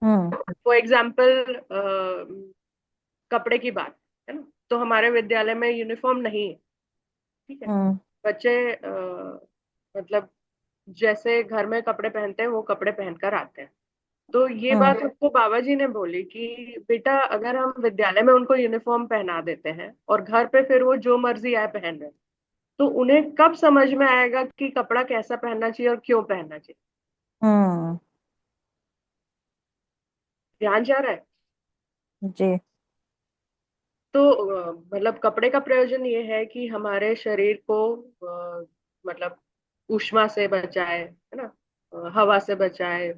हम्म। फॉर एग्जाम्पल कपड़े की बात है ना, तो हमारे विद्यालय में यूनिफॉर्म नहीं है। ठीक है। हम्म। बच्चे मतलब जैसे घर में कपड़े पहनते हैं वो कपड़े पहनकर आते हैं। तो ये हम्म। बात उसको बाबा जी ने बोली कि बेटा अगर हम विद्यालय में उनको यूनिफॉर्म पहना देते हैं और घर पे फिर वो जो मर्जी आए पहन रहे हैं, तो उन्हें कब समझ में आएगा कि कपड़ा कैसा पहनना चाहिए और क्यों पहनना चाहिए। हम्म। ध्यान जा रहा है। जी। तो मतलब कपड़े का प्रयोजन ये है कि हमारे शरीर को मतलब ऊष्मा से बचाए, है ना, हवा से बचाए,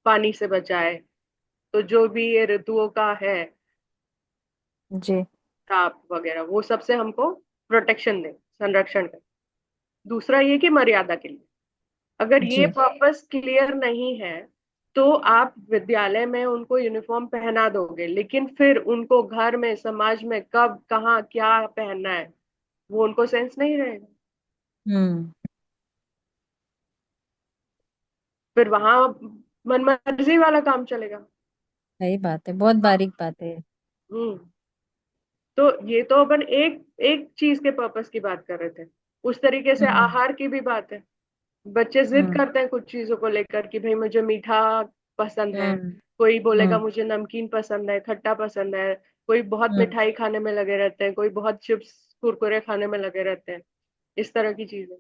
पानी से बचाए। तो जो भी ये ऋतुओं का है, जी। ताप वगैरह, वो सबसे हमको प्रोटेक्शन दे, संरक्षण दे। दूसरा ये कि मर्यादा के लिए। अगर ये जी। पर्पस क्लियर नहीं है तो आप विद्यालय में उनको यूनिफॉर्म पहना दोगे, लेकिन फिर उनको घर में समाज में कब कहाँ क्या पहनना है वो उनको सेंस नहीं रहेगा। हम्म। फिर वहां मनमर्जी वाला काम चलेगा। सही बात है, बहुत बारीक बात है। हम्म। तो ये तो अपन एक एक चीज के पर्पस की बात कर रहे थे। उस तरीके से हम्म। आहार की भी बात है। बच्चे जिद हम्म। करते हैं कुछ चीजों को लेकर कि भाई मुझे मीठा पसंद है, हम्म। कोई बोलेगा हम्म। मुझे नमकीन पसंद है, खट्टा पसंद है, कोई बहुत हम्म। मिठाई खाने में लगे रहते हैं, कोई बहुत चिप्स कुरकुरे खाने में लगे रहते हैं, इस तरह की चीजें।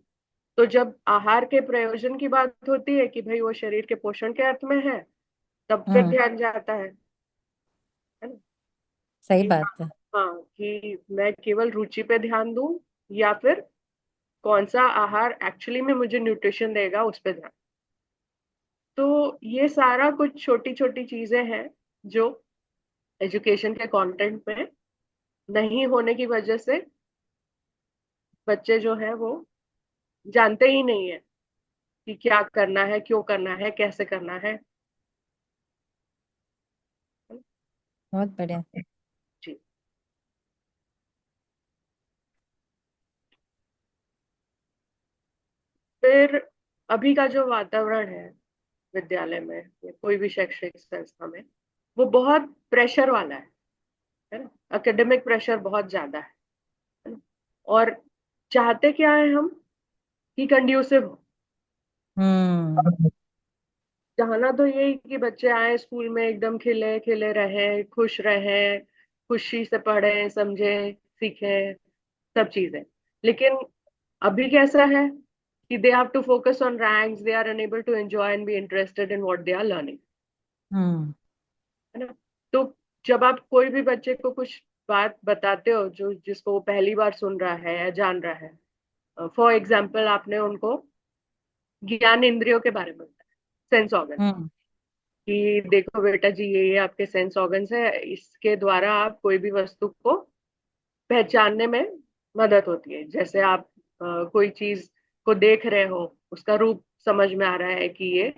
तो जब आहार के प्रयोजन की बात होती है कि भाई वो शरीर के पोषण के अर्थ में है, तब फिर हम्म। ध्यान जाता है ना। सही कि बात है। हाँ, कि मैं केवल रुचि पे ध्यान दूं या फिर कौन सा आहार एक्चुअली में मुझे न्यूट्रिशन देगा उस पे ध्यान। तो ये सारा कुछ छोटी छोटी चीजें हैं जो एजुकेशन के कंटेंट में नहीं होने की वजह से बच्चे जो है वो जानते ही नहीं है कि क्या करना है, क्यों करना है, कैसे करना है। बहुत बढ़िया। जी। फिर अभी का जो वातावरण है विद्यालय में या कोई भी शैक्षणिक संस्था में, वो बहुत प्रेशर वाला है ना। एकेडमिक प्रेशर बहुत ज्यादा है ना। और चाहते क्या है हम कि कंड्यूसिव हो। हम्म। चाहना तो यही कि बच्चे आए स्कूल में एकदम खिले खिले रहें, खुश रहें, खुशी से पढ़ें, समझें, सीखें, सब चीजें। लेकिन अभी कैसा है कि they have to focus on ranks, they are unable to enjoy and be interested in what they are learning, hmm. है ना। तो जब आप कोई भी बच्चे को कुछ बात बताते हो जो जिसको वो पहली बार सुन रहा है या जान रहा है, फॉर एग्जाम्पल आपने उनको ज्ञान इंद्रियों के बारे में बताया, सेंस ऑर्गन, हम्म। कि देखो बेटा जी ये आपके सेंस ऑर्गन्स है, इसके द्वारा आप कोई भी वस्तु को पहचानने में मदद होती है। जैसे आप कोई चीज को देख रहे हो, उसका रूप समझ में आ रहा है कि ये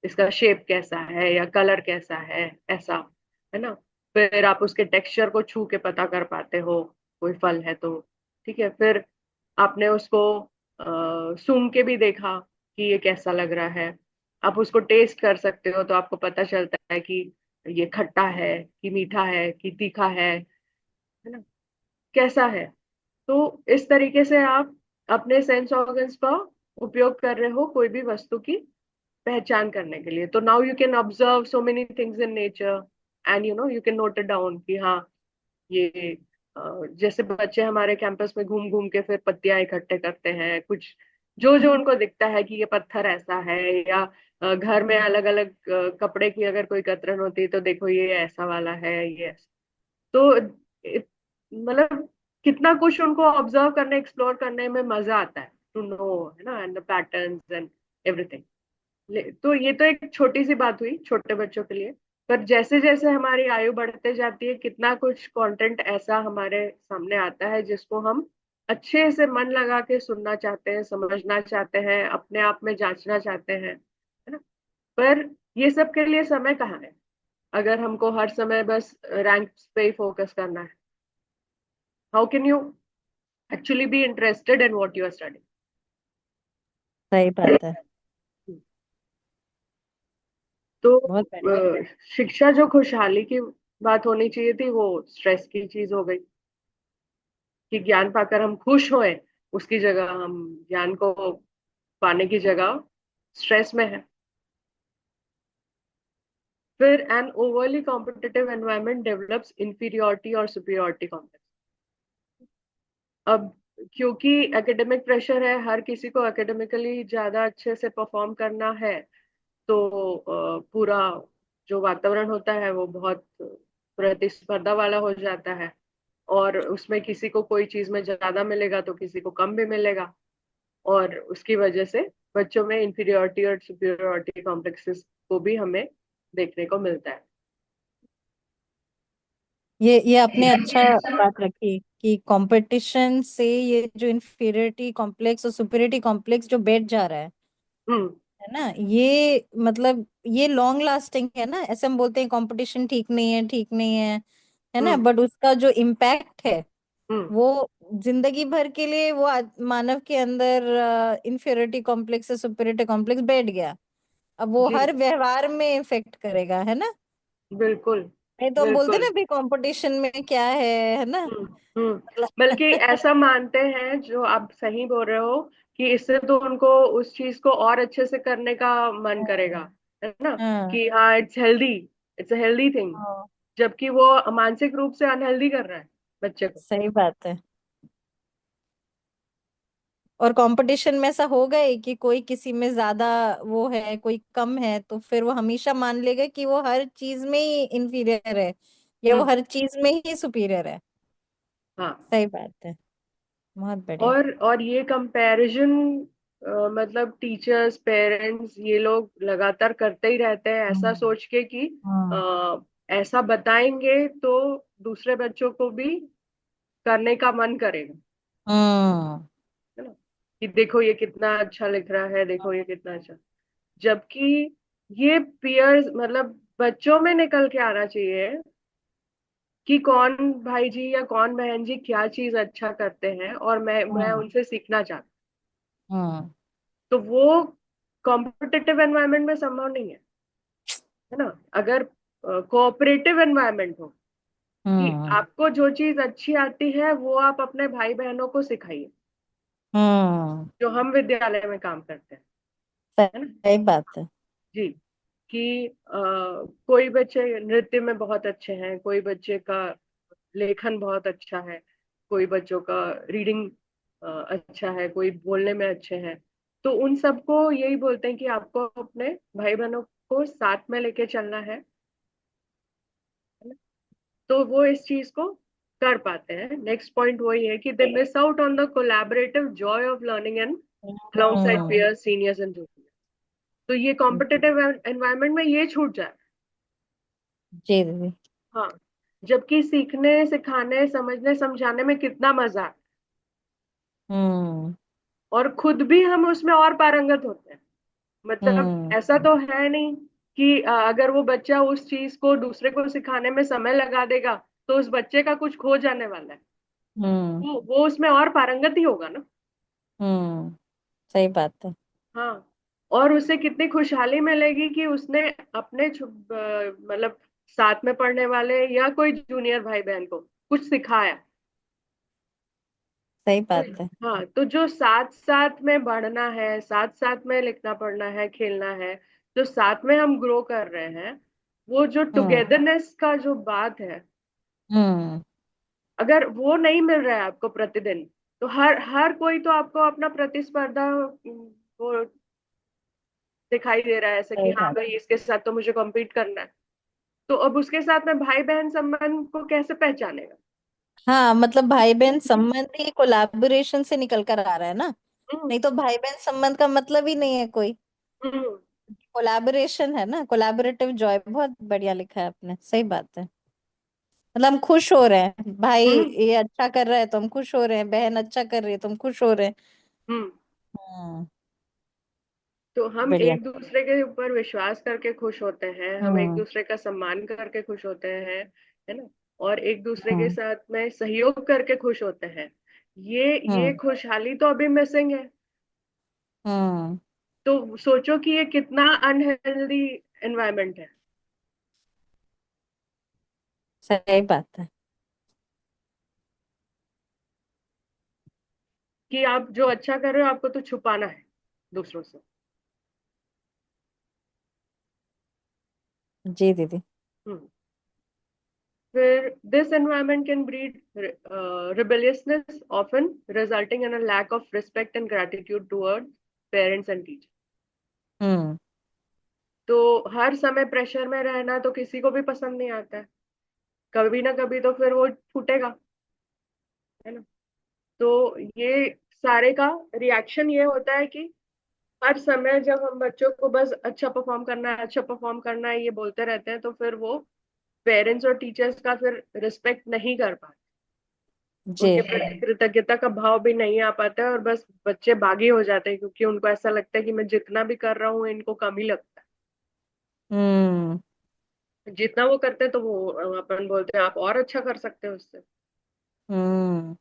इसका शेप कैसा है या कलर कैसा है, ऐसा, है ना। फिर आप उसके टेक्सचर को छू के पता कर पाते हो, कोई फल है तो, ठीक है। फिर आपने उसको सूंघ के भी देखा कि ये कैसा लग रहा है। आप उसको टेस्ट कर सकते हो तो आपको पता चलता है कि ये खट्टा है कि मीठा है कि तीखा है ना, कैसा है। तो इस तरीके से आप अपने सेंस ऑर्गन्स का उपयोग कर रहे हो कोई भी वस्तु की पहचान करने के लिए। तो now you can observe so many things in nature and you can note it down कि हाँ ये जैसे बच्चे हमारे कैंपस में घूम घूम के फिर पत्तियां इकट्ठे करते हैं, कुछ जो जो उनको दिखता है कि ये पत्थर ऐसा है, या घर में अलग अलग कपड़े की अगर कोई कतरन होती है तो देखो ये ऐसा वाला है, ये ऐसा। तो मतलब कितना कुछ उनको ऑब्जर्व करने, एक्सप्लोर करने में मजा आता है, टू नो, है ना, and the patterns and everything. तो ये तो एक छोटी सी बात हुई छोटे बच्चों के लिए। पर जैसे जैसे हमारी आयु बढ़ते जाती है, कितना कुछ कंटेंट ऐसा हमारे सामने आता है जिसको हम अच्छे से मन लगा के सुनना चाहते हैं, समझना चाहते हैं, अपने आप में जांचना चाहते हैं, है ना। पर ये सब के लिए समय कहाँ है अगर हमको हर समय बस रैंक पे ही फोकस करना है। How can you actually be interested in what you are studying. सही बात है। तो बहुत बढ़िया। शिक्षा जो खुशहाली की बात होनी चाहिए थी, वो स्ट्रेस की चीज हो गई कि ज्ञान पाकर हम खुश होए, उसकी जगह हम ज्ञान को पाने की जगह स्ट्रेस में है। फिर an overly competitive environment develops inferiority और सुपीरियोरिटी कॉम्प्लेक्स। अब क्योंकि एकेडमिक प्रेशर है, हर किसी को एकेडमिकली ज्यादा अच्छे से परफॉर्म करना है, तो पूरा जो वातावरण होता है वो बहुत प्रतिस्पर्धा वाला हो जाता है। और उसमें किसी को कोई चीज में ज्यादा मिलेगा तो किसी को कम भी मिलेगा, और उसकी वजह से बच्चों में इंफीरियोरिटी और सुपीरियोरिटी कॉम्प्लेक्सेस को भी हमें देखने को मिलता है। ये आपने अच्छा बात रखी कि कंपटीशन से ये जो इंफीरियरिटी कॉम्प्लेक्स और सुपीरियरिटी कॉम्प्लेक्स जो बैठ जा रहा हम्म। है ना, ये मतलब ये लॉन्ग लास्टिंग है ना। ऐसे हम बोलते हैं कंपटीशन ठीक नहीं है, ठीक नहीं है ना, हम्म। बट उसका जो इम्पैक्ट है हम्म। वो जिंदगी भर के लिए वो मानव के अंदर इंफीरियरिटी कॉम्प्लेक्स से सुपीरियरिटी कॉम्प्लेक्स बैठ गया। अब वो जी। हर व्यवहार में इफेक्ट करेगा, है ना। बिल्कुल। नहीं तो हम बोलते हैं बिल्कुल। ना भाई कंपटीशन में क्या है ना। हम्म। हम्म। मतलब बल्कि ऐसा मानते हैं, जो आप सही बोल रहे हो, कि इससे तो उनको उस चीज को और अच्छे से करने का मन करेगा, है ना, हाँ। कि हाँ it's healthy, it's a healthy thing. हाँ, जबकि वो मानसिक रूप से अनहेल्दी कर रहा है बच्चे को। सही बात है। और कंपटीशन में ऐसा होगा ही कि कोई किसी में ज्यादा वो है, कोई कम है, तो फिर वो हमेशा मान लेगा कि वो हर चीज में ही इंफीरियर है या वो हम्म। हर चीज में ही सुपीरियर है। हाँ। सही बात है। बहुत बढ़िया। और ये कंपैरिजन मतलब टीचर्स, पेरेंट्स, ये लोग लगातार करते ही रहते हैं, ऐसा हम्म। सोच के कि हम्म। ऐसा बताएंगे तो दूसरे बच्चों को भी करने का मन करेगा, हम्म। है ना, कि देखो ये कितना अच्छा लिख रहा है, देखो ये कितना अच्छा। जबकि ये पियर्स मतलब बच्चों में निकल के आना चाहिए कि कौन भाई जी या कौन बहन जी क्या चीज अच्छा करते हैं, और मैं हम्म उनसे सीखना चाहती हम्म हूँ। तो वो कॉम्पिटिटिव एनवायरनमेंट में संभव नहीं है ना। अगर कोऑपरेटिव एनवायरनमेंट हो कि हम्म आपको जो चीज अच्छी आती है वो आप अपने भाई बहनों को सिखाइए, हम्म जो हम विद्यालय में काम करते हैं, है ना। सही बात है। जी। कि कोई बच्चे नृत्य में बहुत अच्छे हैं, कोई बच्चे का लेखन बहुत अच्छा है, कोई बच्चों का रीडिंग अच्छा है, कोई बोलने में अच्छे हैं। तो उन सबको यही बोलते हैं कि आपको अपने भाई बहनों को साथ में लेके चलना है ना? तो वो इस चीज को कर पाते हैं। नेक्स्ट पॉइंट वही है कि they miss out on the collaborative Joy of learning and alongside hmm peers, seniors and juniors. तो ये कॉम्पिटिटिव एनवायरनमेंट में ये छूट जाए। जी दीदी। हाँ। जबकि सीखने सिखाने समझने समझाने में कितना मजा है, हम्म और खुद भी हम उसमें और पारंगत होते हैं। मतलब हम्म ऐसा तो है नहीं कि अगर वो बच्चा उस चीज को दूसरे को सिखाने में समय लगा देगा तो उस बच्चे का कुछ खो जाने वाला है। हम्म वो उसमें और पारंगत ही होगा ना। हम्म सही बात है। हाँ। और उसे कितनी खुशहाली मिलेगी कि उसने अपने मतलब साथ में पढ़ने वाले या कोई जूनियर भाई बहन को कुछ सिखाया। सही तो बात है। हाँ, तो जो साथ साथ में बढ़ना है, साथ साथ में लिखना पढ़ना है, खेलना है, जो साथ में हम ग्रो कर रहे हैं, वो जो हम्म टुगेदरनेस का जो बात है, हम्म अगर वो नहीं मिल रहा है आपको प्रतिदिन, तो हर हर कोई तो आपको अपना प्रतिस्पर्धा वो दिखाई दे रहा है, ऐसा कि सही हाँ बात। भाई इसके साथ तो मुझे कम्पीट करना है। तो अब उसके साथ में भाई बहन संबंध को कैसे पहचानेगा। हाँ मतलब भाई बहन संबंध ही कोलैबोरेशन से निकल कर आ रहा है ना। हम्म। नहीं तो भाई बहन संबंध का मतलब ही नहीं है कोई। हम्म। कोलैबोरेशन है ना, कोलैबोरेटिव जॉय, बहुत बढ़िया लिखा है आपने, सही बात है। मतलब हम खुश हो रहे हैं, भाई हम्म। ये अच्छा कर रहा है तो हम खुश हो रहे हैं, बहन अच्छा कर रही है तो हम खुश हो रहे हैं। हम्म। हम्म तो हम बढ़िया। एक दूसरे के ऊपर विश्वास करके खुश होते हैं, हम एक हम्म दूसरे का सम्मान करके खुश होते हैं, है ना। और एक दूसरे के हम्म साथ में सहयोग करके खुश होते हैं। ये हम्म खुशहाली तो अभी मिसिंग है। हम्म तो सोचो कि ये कितना अनहेल्दी एनवायरनमेंट है। सही बात है। कि आप जो अच्छा कर रहे हो आपको तो छुपाना है दूसरों से। जी दीदी। हम्म। फिर this environment can breed rebelliousness, often resulting in a lack of respect and gratitude towards parents and teachers। हम्म तो हर समय प्रेशर में रहना तो किसी को भी पसंद नहीं आता है। कभी ना कभी तो फिर वो फूटेगा, है ना। तो ये सारे का रिएक्शन ये होता है कि हर समय जब हम बच्चों को बस अच्छा परफॉर्म करना है, अच्छा परफॉर्म करना है, ये बोलते रहते हैं, तो फिर वो पेरेंट्स और टीचर्स का फिर रिस्पेक्ट नहीं कर पाते, जी। उनके प्रति कृतज्ञता का भाव भी नहीं आ पाता है, और बस बच्चे बागी हो जाते हैं क्योंकि उनको ऐसा लगता है कि मैं जितना भी कर रहा हूँ इनको कम ही लगता हम्म है। जितना वो करते हैं तो वो अपन बोलते हैं आप और अच्छा कर सकते हो उससे। हम्म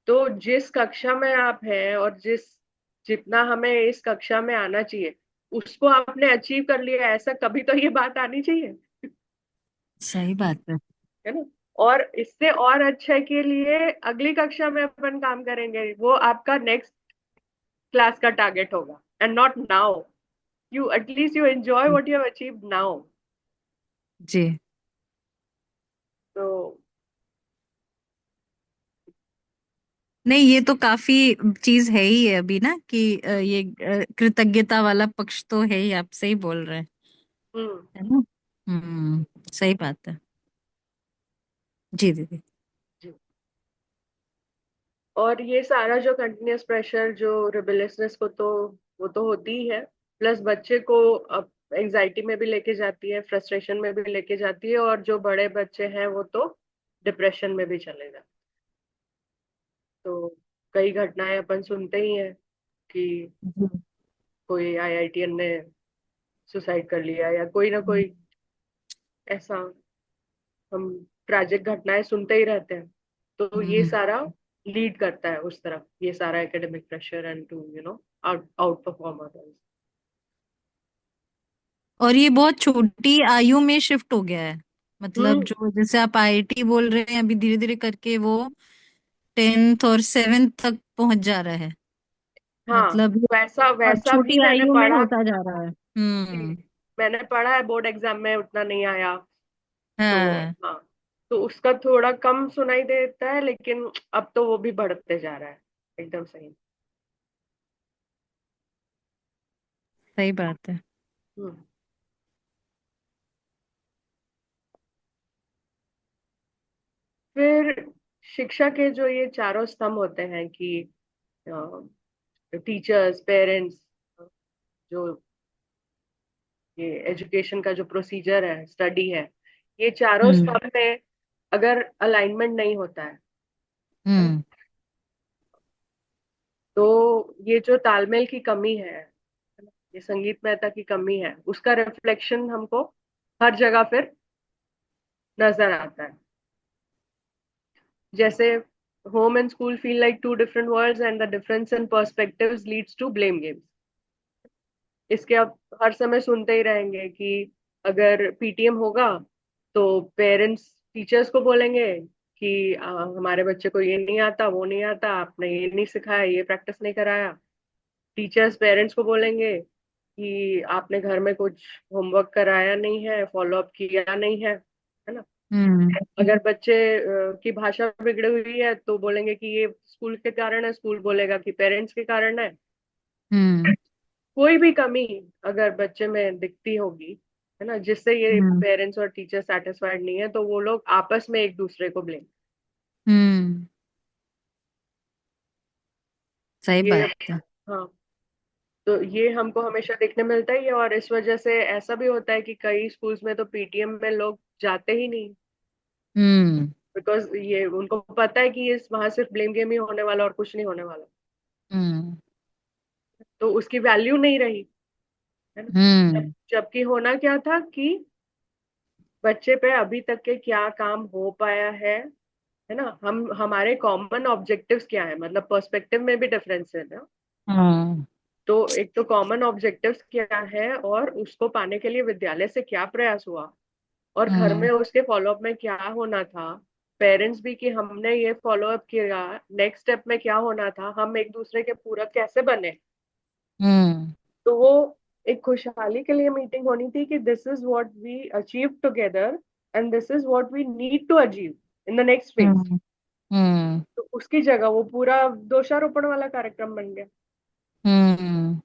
तो जिस कक्षा में आप हैं और जितना हमें इस कक्षा में आना चाहिए उसको आपने अचीव कर लिया, ऐसा कभी तो ये बात आनी चाहिए, सही बात है। है ना। और इससे और अच्छे के लिए अगली कक्षा में अपन काम करेंगे, वो आपका नेक्स्ट क्लास का टारगेट होगा, and not now. you at least you enjoy what you have achieved now। जी। तो नहीं ये तो काफी चीज है ही है अभी ना कि ये कृतज्ञता वाला पक्ष तो है ही, आप सही बोल रहे हैं। हम्म। है ना। सही बात है। जी दीदी। जी। और ये सारा जो कंटिन्यूअस प्रेशर जो रिबेलियसनेस को तो वो तो होती ही है, प्लस बच्चे को अब एंजाइटी में भी लेके जाती है, फ्रस्ट्रेशन में भी लेके जाती है, और जो बड़े बच्चे हैं वो तो डिप्रेशन में भी चले जाते। तो कई घटनाएं अपन सुनते ही हैं कि जी। कोई आईआईटीएन ने सुसाइड कर लिया, या कोई ना कोई ऐसा हम ट्रैजिक घटनाएं सुनते ही रहते हैं। तो ये हम्म। सारा लीड करता है उस तरफ, ये सारा academic pressure and to out outperform others. और ये बहुत छोटी आयु में शिफ्ट हो गया है। मतलब हम्म। जो जैसे आप आईआईटी बोल रहे हैं, अभी धीरे धीरे करके वो 10th और 7th तक पहुंच जा रहा है। हाँ, मतलब ये वैसा बहुत वैसा भी छोटी मैंने आयु में पढ़ा। होता जा रहा है। कि हम्म। मैंने पढ़ा है बोर्ड एग्जाम में उतना नहीं आया। तो हाँ। हाँ, तो उसका थोड़ा कम सुनाई देता है, लेकिन अब तो वो भी बढ़ते जा रहा है। एकदम सही। सही बात है। हम्म। फिर शिक्षा के जो ये चारों स्तंभ होते हैं कि टीचर्स, पेरेंट्स, जो ये एजुकेशन का जो प्रोसीजर है, स्टडी है, ये चारों हम्म। स्तंभ में अगर अलाइनमेंट नहीं होता है ना, हम्म। तो ये जो तालमेल की कमी है ना, ये संगीत मेहता की कमी है, उसका रिफ्लेक्शन हमको हर जगह फिर नजर आता है। जैसे home and school feel like two different worlds and the difference in perspectives leads to blame games। इसके आप हर समय सुनते ही रहेंगे कि अगर पीटीएम होगा तो पेरेंट्स टीचर्स को बोलेंगे कि हमारे बच्चे को ये नहीं आता, वो नहीं आता, आपने ये नहीं सिखाया, ये प्रैक्टिस नहीं कराया। टीचर्स पेरेंट्स को बोलेंगे कि आपने घर में कुछ होमवर्क कराया नहीं है, फॉलो अप किया नहीं है ना। हम्म। अगर बच्चे की भाषा बिगड़ी हुई है तो बोलेंगे कि ये स्कूल के कारण है, स्कूल बोलेगा कि पेरेंट्स के कारण है। हम्म। कोई भी कमी अगर बच्चे में दिखती होगी, है ना, जिससे ये हम्म। पेरेंट्स और टीचर सेटिस्फाइड नहीं है, तो वो लोग आपस में एक दूसरे को ब्लेम। हम्म। सही ये, बात है। हाँ, तो ये हमको हमेशा देखने मिलता ही है, और इस वजह से ऐसा भी होता है कि कई स्कूल्स में तो पीटीएम में लोग जाते ही नहीं। हम्म। बिकॉज ये उनको पता है कि ये वहां सिर्फ ब्लेम गेम ही होने वाला और कुछ नहीं होने वाला। हम्म। तो उसकी वैल्यू नहीं रही, है ना। हम्म। जबकि होना क्या था कि बच्चे पे अभी तक के क्या काम हो पाया है ना, हम हमारे कॉमन ऑब्जेक्टिव्स क्या है, मतलब पर्सपेक्टिव में भी डिफरेंस है ना। हाँ। तो एक तो कॉमन ऑब्जेक्टिव्स क्या है और उसको पाने के लिए विद्यालय से क्या प्रयास हुआ, और घर में हम्म। उसके फॉलोअप में क्या होना था। पेरेंट्स भी कि हमने ये फॉलोअप किया, नेक्स्ट स्टेप में क्या होना था, हम एक दूसरे के पूरक कैसे बने। हम्म। तो वो एक खुशहाली के लिए मीटिंग होनी थी कि this is what we achieve together and this is what we need to achieve in the next phase. Hmm. Hmm. तो उसकी जगह वो पूरा दोषारोपण वाला कार्यक्रम बन गया। हम्म।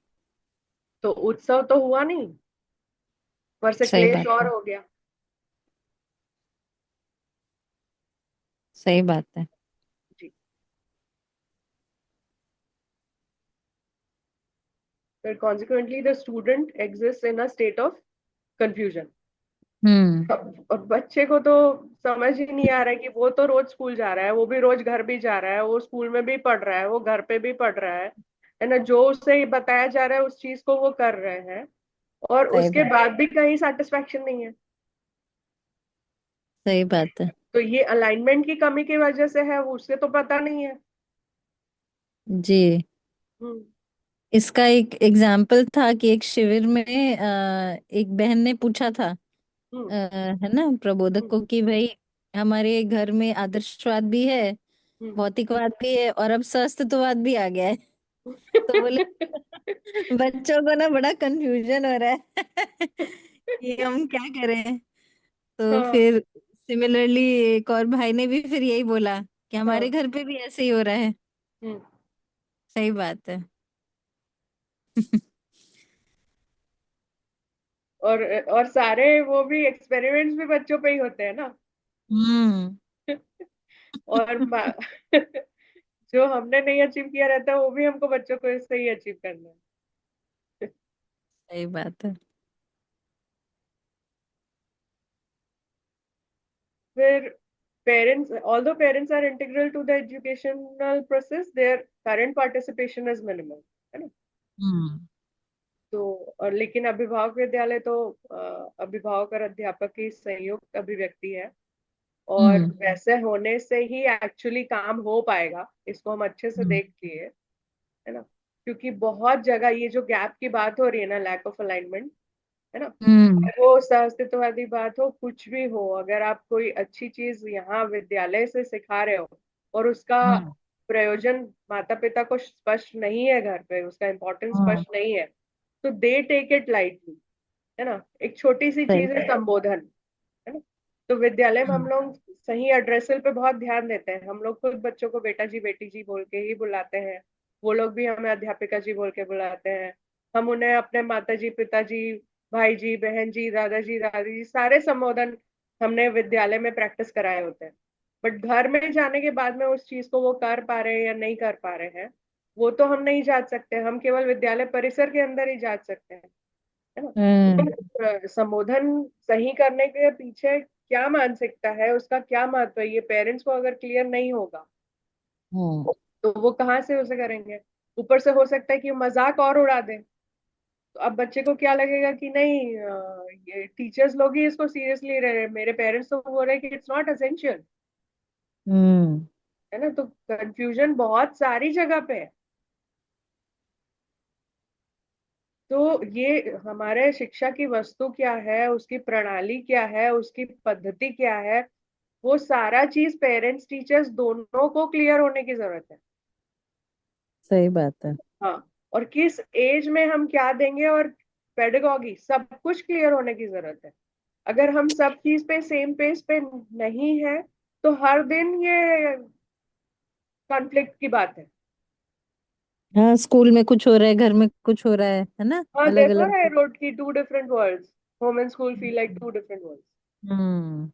तो उत्सव तो हुआ नहीं, पर से सही क्लेश बात और है। हो गया। सही बात है। जी। फिर consequently the student exist in a state of confusion. Hmm. और बच्चे को तो समझ ही नहीं आ रहा है कि वो तो रोज स्कूल जा रहा है, वो भी रोज घर भी जा रहा है, वो स्कूल में भी पढ़ रहा है, वो घर पे भी पढ़ रहा है ना, जो उसे बताया जा रहा है उस चीज को वो कर रहे हैं, और सही उसके बात। बाद भी कहीं सेटिस्फेक्शन नहीं है। सही बात है। तो ये अलाइनमेंट की कमी की वजह से है, वो उससे तो पता नहीं है। जी। हम्म। इसका एक एग्जाम्पल था कि एक शिविर में एक बहन ने पूछा था, हम्म। है ना, प्रबोधक हम्म। को कि भाई हमारे घर में आदर्शवाद भी है, हम्म। भौतिकवाद भी है, और अब अस्तित्ववाद भी आ गया है। तो बोले बच्चों को ना बड़ा कंफ्यूजन हो रहा है कि हम क्या करें। तो हाँ। फिर सिमिलरली एक और भाई ने भी फिर यही बोला कि हमारे हाँ। घर पे भी ऐसे ही हो रहा है। हम्म। सही बात है। और सारे वो भी एक्सपेरिमेंट्स भी बच्चों पे ही होते हैं ना। हम्म। और जो हमने नहीं अचीव किया रहता है वो भी हमको बच्चों को इससे ही अचीव करना है। सही बात है। फिर parents, although parents are integral to the educational process, their current participation is minimal, है ना। हम्म। तो और लेकिन अभिभावक विद्यालय तो अभिभावक और अध्यापक की संयुक्त अभिव्यक्ति है। और हम्म। वैसे होने से ही एक्चुअली काम हो पाएगा, इसको हम अच्छे से हम्म। देख लिए, है ना। क्योंकि बहुत जगह ये जो गैप की बात हो रही है ना, लैक ऑफ अलाइनमेंट, है ना, हम्म। वो सहअस्तित्ववादी बात हो, कुछ भी हो, अगर आप कोई अच्छी चीज यहाँ विद्यालय से सिखा रहे हो और उसका हम्म। प्रयोजन माता पिता को स्पष्ट नहीं है, घर पे उसका इम्पोर्टेंस हम्म। स्पष्ट नहीं है, तो दे टेक इट लाइटली, है ना। एक छोटी सी सही। चीज है संबोधन, है ना। तो विद्यालय में हम हम्म। लोग सही एड्रेसल पे बहुत ध्यान देते हैं, हम लोग खुद बच्चों को बेटा जी बेटी जी बोल के ही बुलाते हैं, वो लोग भी हमें अध्यापिका जी बोल के बुलाते हैं। हम उन्हें अपने माता जी पिताजी, भाई जी बहन जी दादाजी दादी जी सारे संबोधन हमने विद्यालय में प्रैक्टिस कराए होते हैं। बट घर में जाने के बाद में उस चीज को वो कर पा रहे हैं या नहीं कर पा रहे हैं, वो तो हम नहीं जांच सकते, हम केवल विद्यालय परिसर के अंदर ही जांच सकते हैं, है ना। हम्म। तो संबोधन सही करने के पीछे क्या मानसिकता है, उसका क्या महत्व है, ये पेरेंट्स को अगर क्लियर नहीं होगा हम्म। तो वो कहाँ से उसे करेंगे। ऊपर से हो सकता है कि वो मजाक और उड़ा दें, तो अब बच्चे को क्या लगेगा कि नहीं, ये टीचर्स लोग ही इसको सीरियसली रहे हैं, मेरे पेरेंट्स तो बोल रहे हैं कि इट्स नॉट असेंशियल, हम्म। है ना। तो कंफ्यूजन बहुत सारी जगह पे है। तो ये हमारे शिक्षा की वस्तु क्या है, उसकी प्रणाली क्या है, उसकी पद्धति क्या है, वो सारा चीज पेरेंट्स टीचर्स दोनों को क्लियर होने की जरूरत है। सही बात है। हाँ, और किस एज में हम क्या देंगे, और पेडागॉजी सब कुछ क्लियर होने की जरूरत है। अगर हम सब चीज पे सेम पेज पे नहीं है, तो हर दिन ये कॉन्फ्लिक्ट की बात है। हाँ, स्कूल में कुछ हो रहा है, घर में कुछ हो रहा है ना। हाँ, अलग देखो अलग। ना, रोड की two different worlds, home and school feel like two different worlds. Hmm.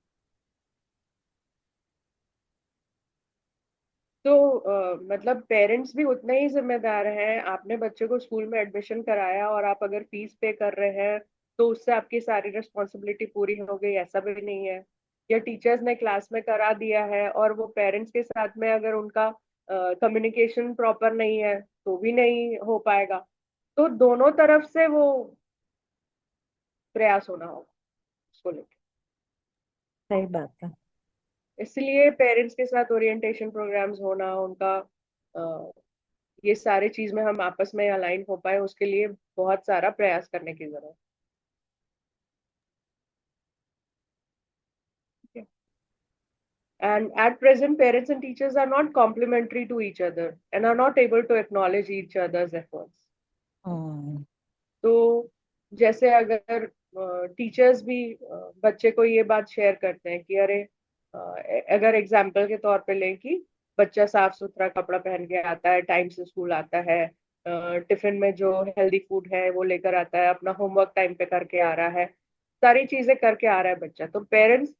तो मतलब पेरेंट्स भी उतने ही जिम्मेदार हैं। आपने बच्चे को स्कूल में एडमिशन कराया और आप अगर फीस पे कर रहे हैं तो उससे आपकी सारी रिस्पॉन्सिबिलिटी पूरी हो गई, ऐसा भी नहीं है। या टीचर्स ने क्लास में करा दिया है और वो पेरेंट्स के साथ में अगर उनका कम्युनिकेशन प्रॉपर नहीं है तो भी नहीं हो पाएगा। तो दोनों तरफ से वो प्रयास होना होगा उसको लेकर। सही बात है। इसलिए पेरेंट्स के साथ ओरिएंटेशन प्रोग्राम्स होना, उनका ये सारे चीज में हम आपस में अलाइन हो पाए, उसके लिए बहुत सारा प्रयास करने की जरूरत है। And at present, parents and teachers are not complementary to each other and are not able to acknowledge each other's efforts. हम्म। तो जैसे अगर टीचर्स भी बच्चे को ये बात शेयर करते हैं कि अरे, अगर एग्जाम्पल के तौर पे लें कि बच्चा साफ सुथरा कपड़ा पहन के आता है, टाइम से स्कूल आता है, टिफिन में जो हेल्दी फूड है वो लेकर आता है, अपना होमवर्क टाइम पे करके आ रहा है, सारी चीजें करके आ रहा है बच्चा, तो पेरेंट्स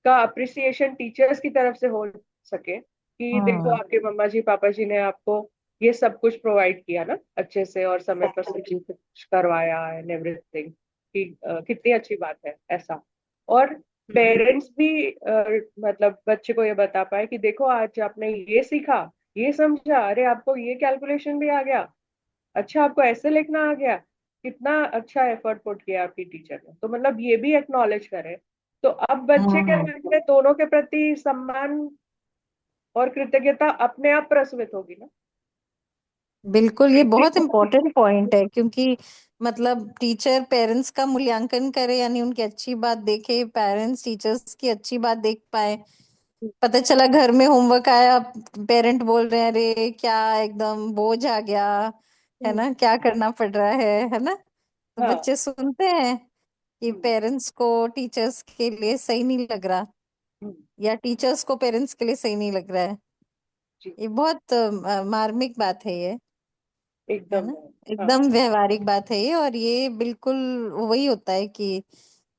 का अप्रिसिएशन टीचर्स की तरफ से हो सके कि देखो हम्म। आपके मम्मा जी पापा जी ने आपको ये सब कुछ प्रोवाइड किया ना अच्छे से, और समय पर सब चीज कुछ करवाया एंड एवरीथिंग, कि कितनी अच्छी बात है ऐसा। और पेरेंट्स भी मतलब बच्चे को ये बता पाए कि देखो आज आपने ये सीखा, ये समझा, अरे आपको ये कैलकुलेशन भी आ गया, अच्छा आपको ऐसे लिखना आ गया, कितना अच्छा एफर्ट पुट किया आपकी टीचर ने, तो मतलब ये भी एक्नॉलेज करे। तो अब बच्चे के हम्म। मन में दोनों के प्रति सम्मान और कृतज्ञता अपने आप प्रस्फुटित होगी ना। बिल्कुल, ये बहुत इम्पोर्टेंट पॉइंट है, क्योंकि मतलब टीचर पेरेंट्स का मूल्यांकन करे, यानी उनकी अच्छी बात देखे, पेरेंट्स टीचर्स की अच्छी बात देख पाए। पता चला घर में होमवर्क आया, पेरेंट बोल रहे हैं अरे क्या एकदम बोझ आ गया, है हम्म, ना, क्या करना पड़ रहा है ना। तो हाँ, बच्चे सुनते हैं कि हम्म, पेरेंट्स को टीचर्स के लिए सही नहीं लग रहा, हम्म, या टीचर्स को पेरेंट्स के लिए सही नहीं लग रहा है। जी, ये बहुत मार्मिक बात है ये, है एकदम। ना। हाँ, एकदम व्यवहारिक बात है ये, और ये बिल्कुल वही होता है कि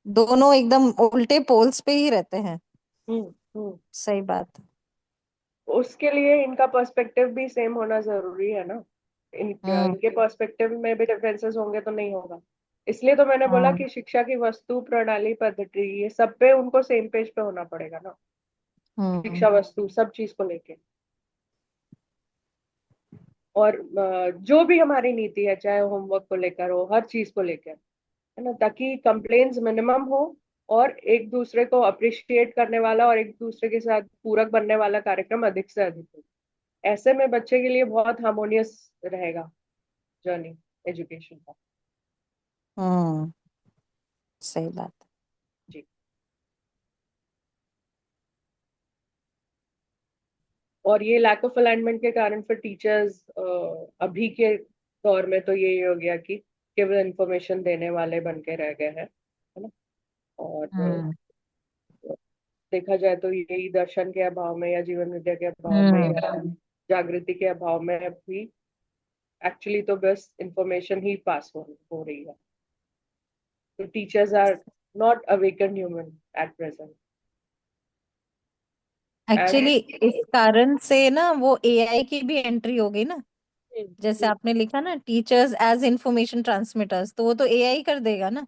दोनों एकदम उल्टे पोल्स पे ही रहते हैं। हम्म, हम्म। सही बात। उसके लिए इनका पर्सपेक्टिव भी सेम होना जरूरी है ना। हम्म। इनके पर्सपेक्टिव में भी डिफरेंसेस होंगे तो नहीं होगा। इसलिए तो मैंने बोला हम्म। कि शिक्षा की वस्तु प्रणाली पद्धति ये सब पे उनको सेम पेज पे होना पड़ेगा ना। हम्म। शिक्षा वस्तु सब चीज को लेके, और जो भी हमारी नीति है, चाहे होमवर्क को लेकर हो, हर चीज को लेकर, है ना, ताकि कंप्लेन्स मिनिमम हो, और एक दूसरे को अप्रिशिएट करने वाला और एक दूसरे के साथ पूरक बनने वाला कार्यक्रम अधिक से अधिक हो। ऐसे में बच्चे के लिए बहुत हार्मोनियस रहेगा जर्नी एजुकेशन का। हम्म। सही बात है। जी। और ये लैक ऑफ अलाइनमेंट के कारण फिर टीचर्स अभी के दौर में तो यही हो गया कि केवल इंफॉर्मेशन देने वाले बन के रह गए हैं, है ना। और हम्म। देखा जाए तो यही दर्शन के अभाव में या जीवन विद्या के अभाव में हम्म। या जागृति के अभाव में भी एक्चुअली तो बस इंफॉर्मेशन ही पास हो रही है। तो teachers are not awaken human at present. Actually इस कारण से ना वो एआई की भी एंट्री हो गई ना। जैसे आपने लिखा ना, टीचर्स एज इंफॉर्मेशन ट्रांसमिटर्स, तो वो तो एआई कर देगा ना।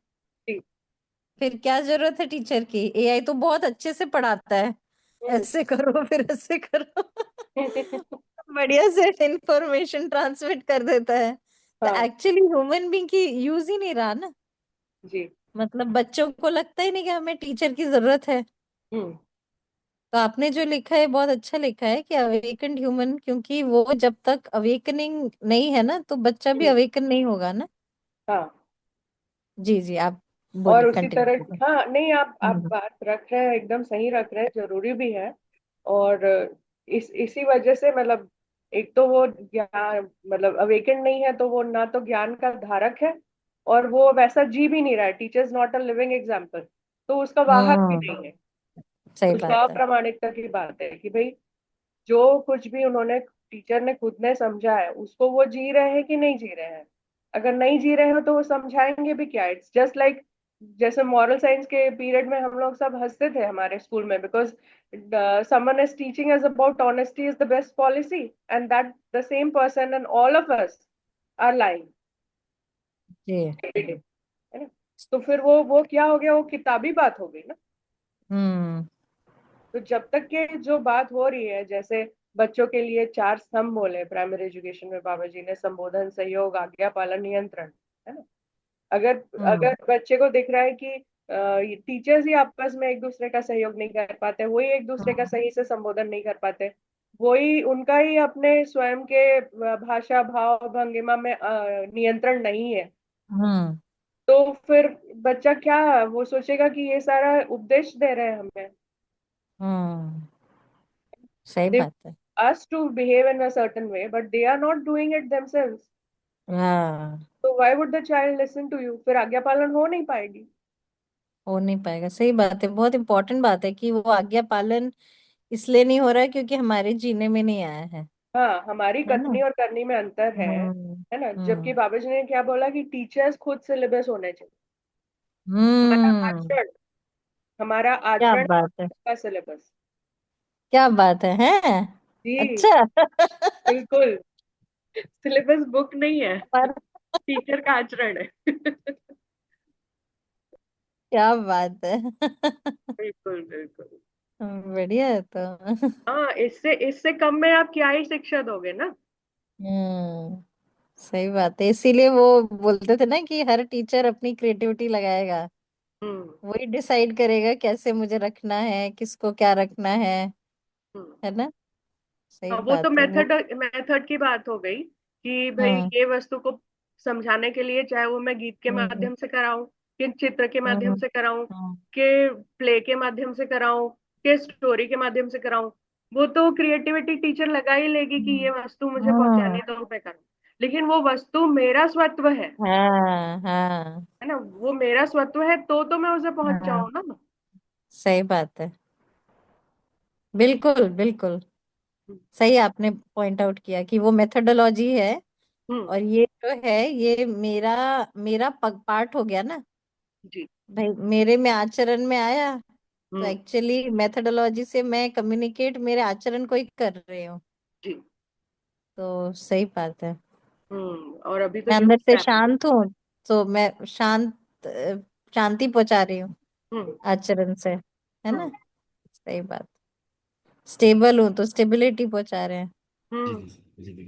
फिर क्या जरूरत है टीचर की? एआई तो बहुत अच्छे से पढ़ाता है, ऐसे करो फिर ऐसे करो बढ़िया से इंफॉर्मेशन ट्रांसमिट कर देता है। तो हाँ एक्चुअली ह्यूमन बीइंग की यूज ही नहीं रहा ना। जी। मतलब बच्चों को लगता ही नहीं कि हमें टीचर की जरूरत है। हम्म तो आपने जो लिखा है बहुत अच्छा लिखा है कि अवेकन्ड ह्यूमन, क्योंकि वो जब तक अवेकनिंग नहीं है ना तो बच्चा भी हम्म, अवेकन नहीं होगा ना। हाँ। जी जी, आप और बोलिए, उसी तरह, कंटिन्यू। हाँ नहीं, आप हम्म। बात रख रहे हैं, एकदम सही रख रहे हैं, जरूरी भी है। और इसी वजह से मतलब एक तो वो ज्ञान मतलब अवेकन नहीं है, तो वो ना तो ज्ञान का धारक है और वो वैसा जी भी नहीं रहा है। Teacher is not a living example, तो उसका वाहक भी हम्म। नहीं है। सही उसका बात है। अप्रामाणिकता की बात है कि भाई जो कुछ भी उन्होंने टीचर ने खुद ने समझा है उसको वो जी रहे हैं कि नहीं जी रहे हैं। अगर नहीं जी रहे हो तो वो समझाएंगे भी क्या? इट्स जस्ट लाइक जैसे मॉरल साइंस के पीरियड में हम लोग सब हंसते थे हमारे स्कूल में, because someone is teaching us about honesty is the best policy and that the same person and all of us are lying, जी। है ना। तो फिर वो क्या हो गया, वो किताबी बात हो गई ना। हम्म। तो जब तक के जो बात हो रही है, जैसे बच्चों के लिए चार स्तंभ बोले प्राइमरी एजुकेशन में बाबा जी ने, संबोधन, सहयोग, आज्ञा पालन, नियंत्रण, है ना। अगर हम्म। अगर बच्चे को दिख रहा है कि टीचर्स ही आपस में एक दूसरे का सहयोग नहीं कर पाते, वही एक दूसरे का सही से संबोधन नहीं कर पाते, वही उनका ही अपने स्वयं के भाषा भाव भंगिमा में नियंत्रण नहीं है, हम्म। तो फिर बच्चा क्या वो सोचेगा कि ये सारा उपदेश दे रहे हैं हमें। हम्म। सही They बात है। us to behave in a certain way, but they are not doing it themselves. हाँ। So why would the child listen to you? फिर आज्ञा पालन हो नहीं पाएगी। हो नहीं पाएगा। सही बात है, बहुत इंपॉर्टेंट बात है कि वो आज्ञा पालन इसलिए नहीं हो रहा है क्योंकि हमारे जीने में नहीं आया हाँ, हमारी है ना। कथनी और करनी में अंतर हम्म। है ना। जबकि हम्म। बाबा जी ने क्या बोला कि टीचर्स खुद सिलेबस होने चाहिए। हमारा हम्म। आचरण हमारा क्या आचरण बात है, का सिलेबस। क्या बात है हैं? जी अच्छा बिल्कुल, सिलेबस बुक नहीं है, पर टीचर का आचरण है क्या बात है बिल्कुल बिल्कुल। बढ़िया है तो हाँ, इससे इससे कम में आप क्या ही शिक्षा दोगे ना। हम्म। सही बात है, इसीलिए वो बोलते थे ना कि हर टीचर अपनी क्रिएटिविटी लगाएगा, हम्म वही डिसाइड करेगा कैसे मुझे रखना है, किसको क्या रखना हम्म। है ना। सही हाँ, वो तो बात है वो। मेथड मेथड की बात हो गई कि भाई हम्म। ये वस्तु को समझाने के लिए चाहे वो मैं गीत के हम्म। माध्यम से कराऊं, कि चित्र के माध्यम हम्म। से कराऊं, हम्म। कि प्ले के माध्यम से कराऊं, कि स्टोरी के माध्यम से कराऊं, वो तो क्रिएटिविटी टीचर लगा ही लेगी कि ये वस्तु मुझे हम्म। पहुंचानी तो मैं करूँ। लेकिन वो वस्तु मेरा स्वत्व हाँ हाँ है ना, वो मेरा स्वत्व है तो मैं उसे हाँ। पहुंचाऊं ना। सही बात है, बिल्कुल बिल्कुल। हम्म सही आपने पॉइंट आउट किया कि वो मेथोडोलॉजी है। हम्म, और ये जो है ये मेरा मेरा पार्ट हो गया ना। जी। भाई मेरे में आचरण में आया, तो हम्म एक्चुअली मेथोडोलॉजी से मैं कम्युनिकेट मेरे आचरण को ही कर रही हूँ। जी। तो सही बात है। और अभी तो मैं यूथ अंदर से कैंप। शांत हूँ, तो मैं शांति पहुंचा रही हूँ हम्म आचरण से, है ना। हम्म सही बात। स्टेबल हूँ तो स्टेबिलिटी पहुंचा रहे हैं। जी हम्म। जी जी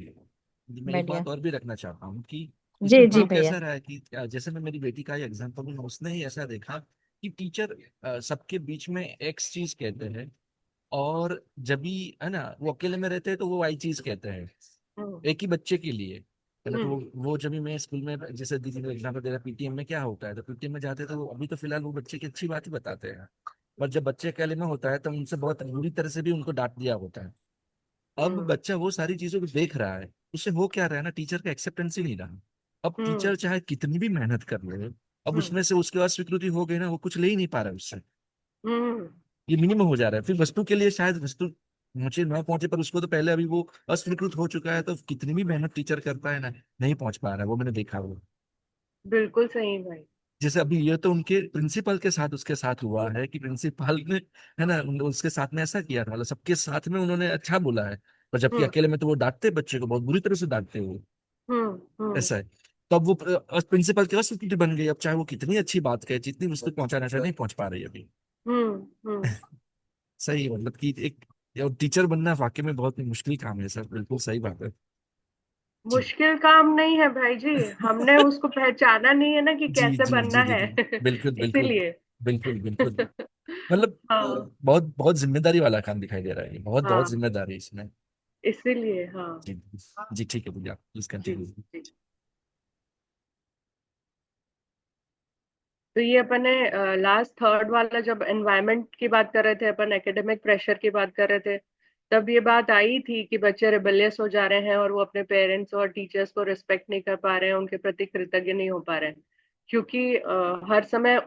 जी। मैं एक बढ़िया। बात और भी रखना चाहता हूँ कि जी इसमें जी हो भैया। कैसा रहा है कि जैसे मैं मेरी बेटी का ही एग्जांपल लूँ, उसने ही ऐसा देखा कि टीचर सबके बीच में एक्स चीज कहते हैं, और जब भी है ना वो अकेले में रहते हैं तो वो वाई चीज कहते हैं हम्म एक ही बच्चे के लिए। है ना, तो हम्म वो जब भी मैं स्कूल में, जैसे दीदी ने एग्जाम्पल दे रहा पीटीएम में क्या होता है, तो पीटीएम में जाते हैं तो अभी तो फिलहाल वो बच्चे की अच्छी बात ही बताते हैं, पर जब बच्चे अकेले में होता है तो उनसे बहुत बुरी तरह से भी उनको डांट दिया होता है। अब हम्म बच्चा वो सारी चीजों को देख रहा है, उसे हो क्या रहा है ना, टीचर का एक्सेप्टेंस ही नहीं रहा। अब हम्म टीचर चाहे कितनी भी मेहनत कर ले, अब हम्म उसमें से उसके बाद स्वीकृति हो गई ना, वो कुछ ले ही नहीं पा रहा है उससे। हम्म ये मिनिमम हो जा रहा है, फिर वस्तु के लिए शायद वस्तु मुझे ना पहुंचे, पर उसको तो पहले अभी वो अस्वीकृत हो चुका है, तो कितनी भी मेहनत टीचर करता है ना, नहीं पहुंच पा रहा है, वो मैंने देखा वो। बिल्कुल सही भाई। जैसे अभी ये तो उनके प्रिंसिपल के साथ उसके साथ हुआ है कि प्रिंसिपल ने, है ना, उसके साथ में ऐसा किया था, मतलब सबके साथ में उन्होंने अच्छा बोला है, पर जबकि हम्म अकेले में तो वो डांटते बच्चे को, बहुत बुरी तरह से डांटते वो। हम्म ऐसा है। तो अब वो प्रिंसिपल की अस्वीकृति बन गई, अब चाहे वो कितनी अच्छी बात कहे, जितनी उसको पहुंचाना चाहे, नहीं पहुंच पा रही अभी। हम्म। सही है, मतलब कि एक टीचर बनना वाकई में बहुत ही मुश्किल काम है सर, बिल्कुल सही बात है। जी। मुश्किल काम नहीं है भाई जी, हमने उसको पहचाना नहीं है ना कि जी कैसे जी बनना जी है। दीदी, बिल्कुल बिल्कुल, इसीलिए। बिल्कुल बिल्कुल। मतलब हाँ बहुत बहुत जिम्मेदारी वाला काम दिखाई दे रहा है, ये बहुत बहुत हाँ जिम्मेदारी है इसमें। इसीलिए हाँ। जी जी, ठीक है भैया, प्लीज जी कंटिन्यू। जी। तो ये अपने लास्ट थर्ड वाला जब एनवायरनमेंट की बात कर रहे थे, अपन एकेडमिक प्रेशर की बात कर रहे थे, तब ये बात आई थी कि बच्चे रिबेलियस हो जा रहे हैं और वो अपने पेरेंट्स और टीचर्स को रिस्पेक्ट नहीं कर पा रहे हैं, उनके प्रति कृतज्ञ नहीं हो पा रहे हैं, क्योंकि हर समय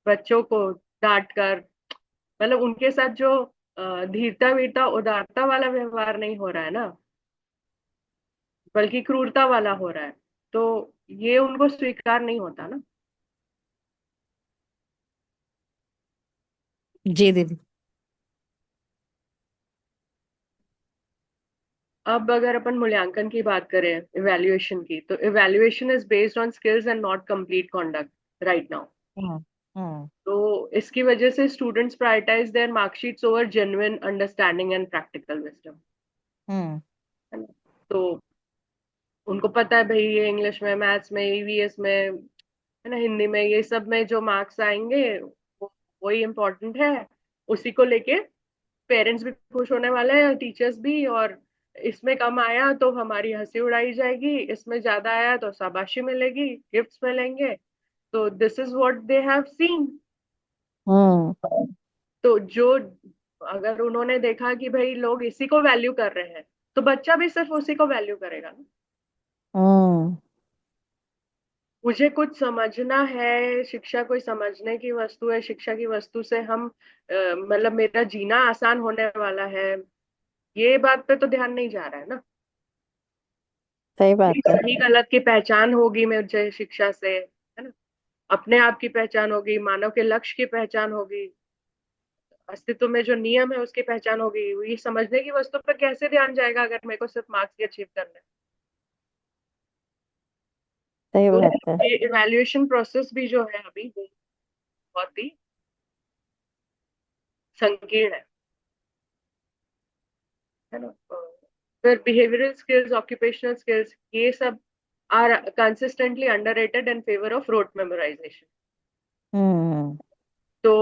बच्चों को डांट कर, मतलब उनके साथ जो धीरता वीरता उदारता वाला व्यवहार नहीं हो रहा है ना, बल्कि क्रूरता वाला हो रहा है। तो ये उनको स्वीकार नहीं होता ना। जी दीदी। अब अगर अपन मूल्यांकन की बात करें, इवैल्यूएशन की, तो evaluation is based on skills and not complete conduct right now. Hmm hmm तो इसकी वजह से students prioritise their marksheets over genuine understanding and practical wisdom, hmm है ना। तो उनको पता है भाई ये इंग्लिश में, मैथ्स में, ईवीएस में, है ना, हिंदी में, ये सब में जो मार्क्स आएंगे वही इम्पोर्टेंट है, उसी को लेके पेरेंट्स भी खुश होने वाले हैं, टीचर्स भी। और इसमें कम आया तो हमारी हंसी उड़ाई जाएगी, इसमें ज्यादा आया तो शाबाशी मिलेगी, गिफ्ट्स मिलेंगे। तो this is what they have seen. Hmm तो जो, अगर उन्होंने देखा कि भाई लोग इसी को वैल्यू कर रहे हैं, तो बच्चा भी सिर्फ उसी को वैल्यू करेगा ना। हम्म मुझे कुछ समझना है, शिक्षा कोई समझने की वस्तु है, शिक्षा की वस्तु से हम मतलब मेरा जीना आसान होने वाला है, ये बात पे तो ध्यान नहीं जा रहा है ना। सही बात है। सही गलत की पहचान होगी मुझे शिक्षा से, है ना, अपने आप की पहचान होगी, मानव के लक्ष्य की पहचान होगी, अस्तित्व में जो नियम है उसकी पहचान होगी। ये समझने की वस्तु पर कैसे ध्यान जाएगा अगर मेरे को सिर्फ मार्क्स ही अचीव करना है। सही तो बात है। ये इवैल्यूएशन प्रोसेस भी जो है अभी वो बहुत ही संकीर्ण है ना। फिर बिहेवियरल स्किल्स, ऑक्यूपेशनल स्किल्स, ये सब are consistently underrated in favour of rote memorisation. Hmm तो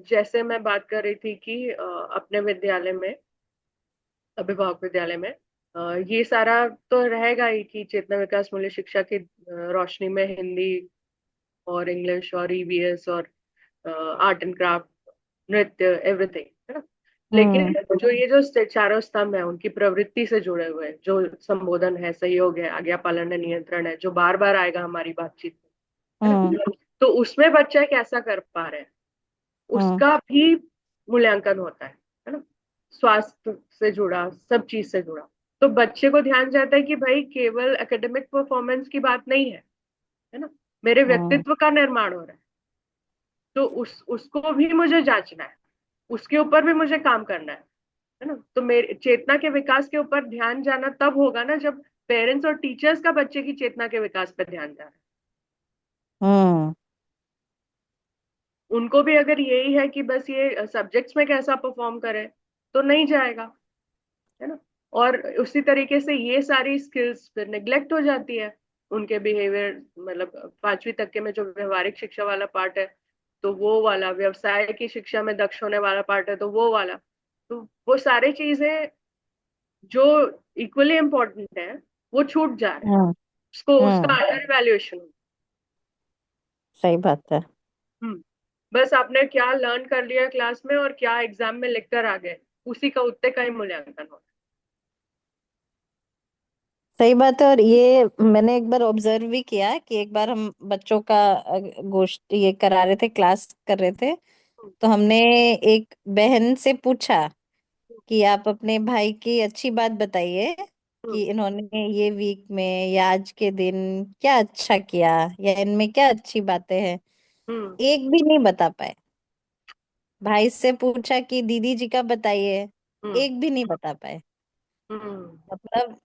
जैसे मैं बात कर रही थी कि अपने विद्यालय में, अभिभावक विद्यालय में, ये सारा तो रहेगा ही कि चेतना विकास मूल्य शिक्षा की रोशनी में हिंदी और इंग्लिश और ईवीएस और आर्ट एंड क्राफ्ट, नृत्य, एवरीथिंग, है ना। हम्म लेकिन जो ये जो चारों स्तंभ है उनकी प्रवृत्ति से जुड़े हुए हैं, जो संबोधन है, सहयोग है, आज्ञा पालन है, नियंत्रण है, जो बार बार आएगा हमारी बातचीत में, है हम्म ना, तो उसमें बच्चा कैसा कर पा रहे हैं, हम्म उसका भी मूल्यांकन होता है ना। स्वास्थ्य से जुड़ा, सब चीज से जुड़ा। तो बच्चे को ध्यान जाता है कि भाई केवल एकेडमिक परफॉर्मेंस की बात नहीं है ना, मेरे हम्म व्यक्तित्व का निर्माण हो रहा है। तो उसको भी मुझे जांचना है, उसके ऊपर भी मुझे काम करना है ना। तो मेरे चेतना के विकास के ऊपर ध्यान जाना तब होगा ना जब पेरेंट्स और टीचर्स का बच्चे की चेतना के विकास पर ध्यान जा रहा है। हम्म उनको भी अगर यही है कि बस ये सब्जेक्ट्स में कैसा परफॉर्म करे, तो नहीं जाएगा, है ना। और उसी तरीके से ये सारी स्किल्स फिर निग्लेक्ट हो जाती है, उनके बिहेवियर, मतलब 5वीं तक के में जो व्यवहारिक शिक्षा वाला पार्ट है तो वो वाला, व्यवसाय की शिक्षा में दक्ष होने वाला पार्ट है तो वो वाला। तो वो सारी चीजें जो इक्वली इम्पोर्टेंट है वो छूट जा रहे हैं, हम्म। उसको उसका हम्म। Under evaluation. सही बात है। हम्म। बस आपने क्या लर्न कर लिया क्लास में और क्या एग्जाम में लिख कर आ गए, उसी का उतने का ही मूल्यांकन होता सही बात है। और ये मैंने एक बार ऑब्जर्व भी किया कि एक बार हम बच्चों का गोष्ठ ये करा रहे थे, क्लास कर रहे थे। है। तो हमने एक बहन से पूछा कि आप अपने भाई की अच्छी बात बताइए हम्म। कि इन्होंने ये वीक में या आज के दिन क्या अच्छा किया, या इनमें क्या अच्छी बातें हैं। हम्म। एक भी नहीं बता पाए। भाई से पूछा कि दीदी जी का बताइए, हम्म। एक भी नहीं बता पाए। हम्म। मतलब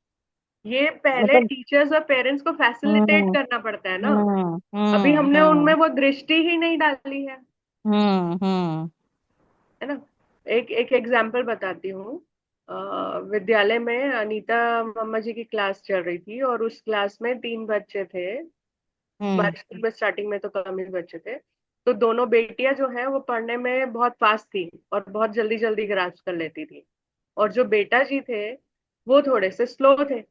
ये पहले मतलब टीचर्स और पेरेंट्स को फैसिलिटेट हम्म। करना पड़ता है ना। हम्म। अभी हम्म। हमने उनमें हम्म। वो दृष्टि ही नहीं डाली हम्म। है ना। एक एक एग्जाम्पल बताती हूँ। विद्यालय में अनीता मम्मा जी की क्लास चल रही थी और उस क्लास में 3 बच्चे थे। हम्म। हमारे स्कूल में स्टार्टिंग में तो कम ही बच्चे थे। तो दोनों बेटियां जो है वो पढ़ने में बहुत फास्ट थी और बहुत जल्दी जल्दी ग्रास्प कर लेती थी। और जो बेटा जी थे वो थोड़े से स्लो थे,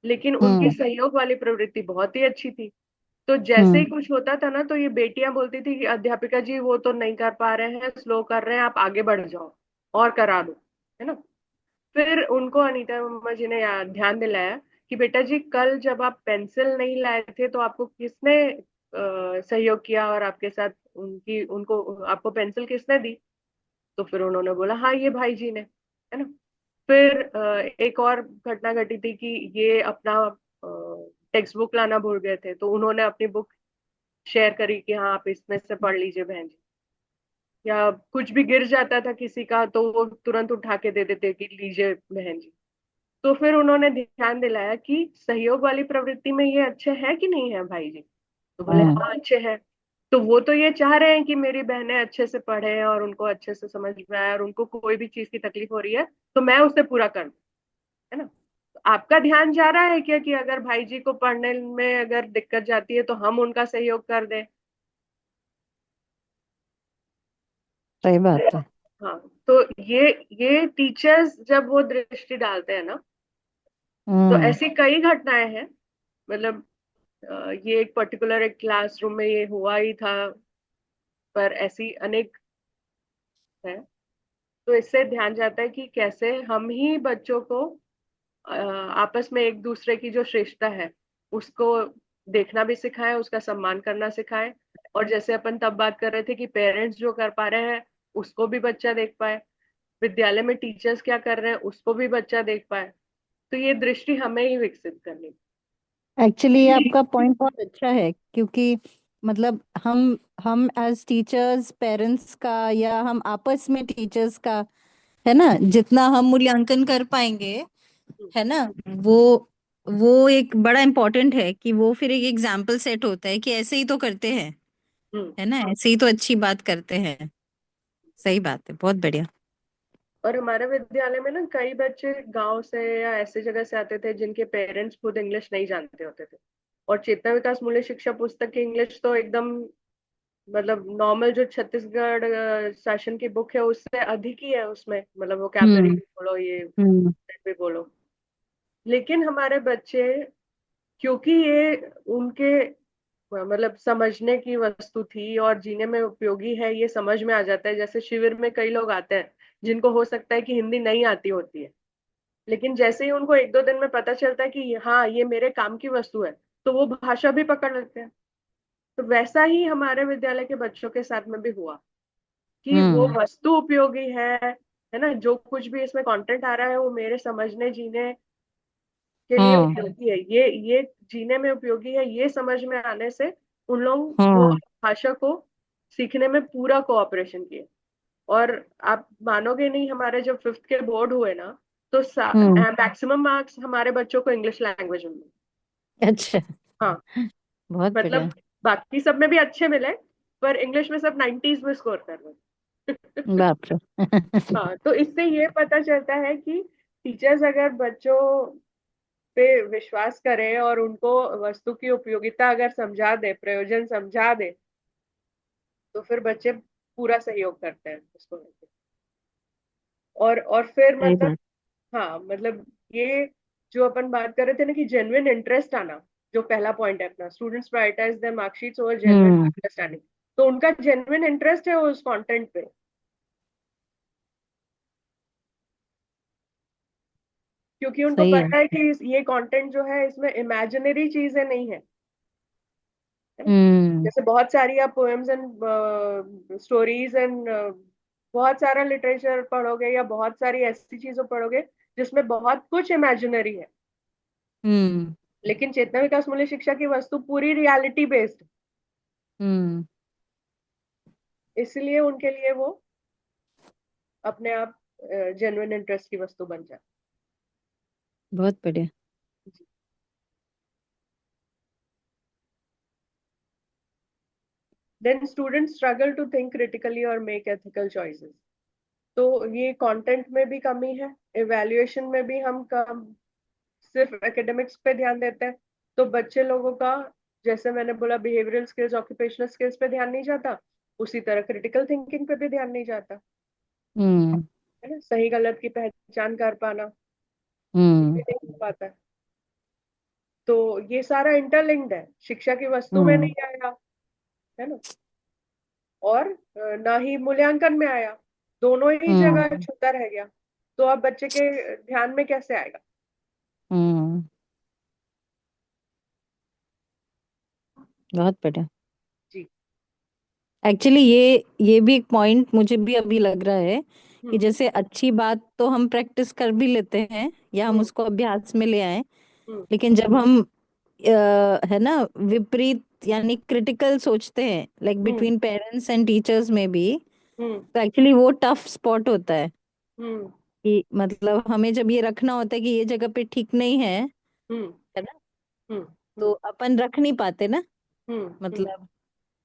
लेकिन उनकी हम्म। सहयोग वाली प्रवृत्ति बहुत ही अच्छी थी। तो जैसे ही हम्म। कुछ होता था ना तो ये बेटियां बोलती थी कि अध्यापिका जी वो तो नहीं कर पा रहे हैं, स्लो कर रहे हैं, आप आगे बढ़ जाओ और करा दो, है ना। फिर उनको अनीता मम्मा जी ने ध्यान दिलाया कि बेटा जी कल जब आप पेंसिल नहीं लाए थे तो आपको किसने सहयोग किया और आपके साथ उनकी उनको आपको पेंसिल किसने दी। तो फिर उन्होंने बोला हाँ ये भाई जी ने, है ना। फिर एक और घटना घटी थी कि ये अपना टेक्स्ट बुक लाना भूल गए थे तो उन्होंने अपनी बुक शेयर करी कि हाँ आप इसमें से पढ़ लीजिए बहन जी। या कुछ भी गिर जाता था किसी का तो वो तुरंत उठा के दे देते कि लीजिए बहन जी। तो फिर उन्होंने ध्यान दिलाया कि सहयोग वाली प्रवृत्ति में ये अच्छे हैं कि नहीं है भाई जी। तो बोले हम्म। हाँ अच्छे हैं। तो वो तो ये चाह रहे हैं कि मेरी बहनें अच्छे से पढ़े और उनको अच्छे से समझ में आए और उनको कोई भी चीज की तकलीफ हो रही है तो मैं उसे पूरा कर दूं, है ना। तो आपका ध्यान जा रहा है क्या कि अगर भाई जी को पढ़ने में अगर दिक्कत जाती है तो हम उनका सहयोग कर दें। सही बात है। हाँ। तो ये टीचर्स जब वो दृष्टि डालते हैं ना तो हम्म। ऐसी कई घटनाएं हैं। मतलब ये एक पर्टिकुलर एक क्लासरूम में ये हुआ ही था, पर ऐसी अनेक है। तो इससे ध्यान जाता है कि कैसे हम ही बच्चों को आपस में एक दूसरे की जो श्रेष्ठता है उसको देखना भी सिखाएं, उसका सम्मान करना सिखाएं। और जैसे अपन तब बात कर रहे थे कि पेरेंट्स जो कर पा रहे हैं उसको भी बच्चा देख पाए, विद्यालय में टीचर्स क्या कर रहे हैं उसको भी बच्चा देख पाए। तो ये दृष्टि हमें ही विकसित करनी एक्चुअली ये है। आपका पॉइंट बहुत अच्छा है, क्योंकि मतलब हम एज टीचर्स, पेरेंट्स का, या हम आपस में टीचर्स का, है ना, जितना हम मूल्यांकन कर पाएंगे, है ना, वो वो एक बड़ा इम्पोर्टेंट है कि वो फिर एक एग्जाम्पल सेट होता है कि ऐसे ही तो करते हैं, हम्म। है ना, ऐसे ही तो अच्छी बात करते हैं। सही बात है, बहुत बढ़िया। और हमारे विद्यालय में ना कई बच्चे गांव से या ऐसी जगह से आते थे जिनके पेरेंट्स खुद इंग्लिश नहीं जानते होते थे। और चेतना विकास मूल्य शिक्षा पुस्तक की इंग्लिश तो एकदम मतलब नॉर्मल जो छत्तीसगढ़ शासन की बुक है उससे अधिक ही है उसमें, मतलब वोकैबलरी हम्म। भी बोलो ये हम्म। भी बोलो। लेकिन हमारे बच्चे, क्योंकि ये उनके मतलब समझने की वस्तु थी और जीने में उपयोगी है, ये समझ में आ जाता है। जैसे शिविर में कई लोग आते हैं जिनको हो सकता है कि हिंदी नहीं आती होती है, लेकिन जैसे ही उनको 1-2 दिन में पता चलता है कि हाँ ये मेरे काम की वस्तु है तो वो भाषा भी पकड़ लेते हैं। तो वैसा ही हमारे विद्यालय के बच्चों के साथ में भी हुआ कि वो हम्म। वस्तु उपयोगी है ना। जो कुछ भी इसमें कंटेंट आ रहा है वो मेरे समझने जीने के लिए हम्म। उपयोगी है, ये जीने में उपयोगी है, ये समझ में आने से उन लोग वो हम्म। भाषा को सीखने में पूरा कोऑपरेशन किए। और आप मानोगे नहीं, हमारे जब 5th के बोर्ड हुए ना तो हम्म। मैक्सिमम मार्क्स हमारे बच्चों को इंग्लिश लैंग्वेज में मिले। अच्छा। हाँ। बहुत मतलब बढ़िया। बाकी सब में भी अच्छे मिले पर इंग्लिश में सब 90s में स्कोर कर रहे। बाप रे। हाँ। तो इससे ये पता चलता है कि टीचर्स अगर बच्चों पे विश्वास करें और उनको वस्तु की उपयोगिता अगर समझा दे, प्रयोजन समझा दे, तो फिर बच्चे पूरा सहयोग करते हैं उसको लेके। और फिर सही मतलब, बात। हाँ मतलब ये जो अपन बात कर रहे थे ना कि जेन्युइन इंटरेस्ट आना, जो पहला पॉइंट है अपना, students prioritise their marksheets over genuine hmm. Understanding. तो उनका जेन्युइन इंटरेस्ट है उस कंटेंट पे, क्योंकि उनको सही है। पता है कि ये कंटेंट जो है इसमें इमेजिनरी चीजें नहीं है, है ना। हम्म। जैसे बहुत सारी आप पोएम्स एंड स्टोरीज एंड बहुत सारा लिटरेचर पढ़ोगे या बहुत सारी ऐसी चीजें पढ़ोगे जिसमें बहुत कुछ इमेजिनरी है, हम्म। लेकिन चेतना विकास मूल्य शिक्षा की वस्तु पूरी रियलिटी बेस्ड, हम्म। इसलिए उनके लिए वो अपने आप जेन्युइन इंटरेस्ट की वस्तु बन जाए। बहुत बढ़िया। Then students struggle to think critically और मेक एथिकल चॉइसेस। तो ये कंटेंट में भी कमी है, इवैल्यूएशन में भी हम कम सिर्फ एकेडमिक्स पे ध्यान देते हैं, तो बच्चे लोगों का, जैसे मैंने बोला, बिहेवियरल स्किल्स, ऑक्यूपेशनल स्किल्स पे ध्यान नहीं जाता, उसी तरह क्रिटिकल थिंकिंग पे भी ध्यान नहीं जाता, हम्म। है ना। सही गलत की पहचान कर पाना, ये भी हम्म। नहीं हो पाता है। तो ये सारा इंटरलिंक्ड है, शिक्षा की वस्तु में हम्म। नहीं आया, है ना, और ना ही मूल्यांकन में आया, दोनों ही जगह हम्म। छूता रह गया। तो अब बच्चे के ध्यान में कैसे आएगा? हम्म। बहुत बढ़िया। जी। एक्चुअली ये भी एक पॉइंट मुझे भी अभी लग रहा है कि हम्म। जैसे अच्छी बात तो हम प्रैक्टिस कर भी लेते हैं या हम हम्म। उसको अभ्यास में ले आए, हम्म। लेकिन जब हम है ना विपरीत यानी क्रिटिकल सोचते हैं like hmm. Between parents and teachers में भी, हम्म। तो एक्चुअली वो टफ स्पॉट होता है हम्म। कि मतलब हमें जब ये रखना होता है कि ये जगह पे ठीक नहीं हम्म। है ना, हम्म। तो हम्म। अपन रख नहीं पाते ना, हम्म। हम्म। मतलब,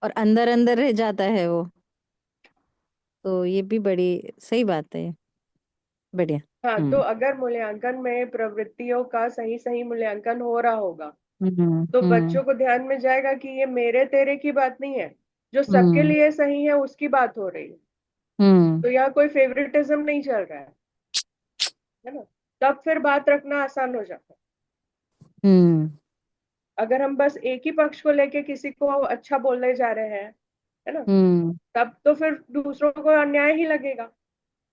और अंदर अंदर रह जाता है वो। तो ये भी बड़ी सही बात है। बढ़िया। हाँ, तो हम्म। अगर मूल्यांकन में प्रवृत्तियों का सही सही मूल्यांकन हो रहा होगा, हम्म। तो हम्म। बच्चों को ध्यान में जाएगा कि ये मेरे तेरे की बात नहीं है, जो सबके हम्म। लिए सही है उसकी बात हो रही है। हम्म। तो यहाँ कोई फेवरेटिज्म नहीं चल रहा है ना। तब फिर बात रखना आसान हो जाता है। हम्म। अगर हम बस एक ही पक्ष को लेके किसी को अच्छा बोलने जा रहे हैं, है ना, हम्म। तब तो फिर दूसरों को अन्याय ही लगेगा,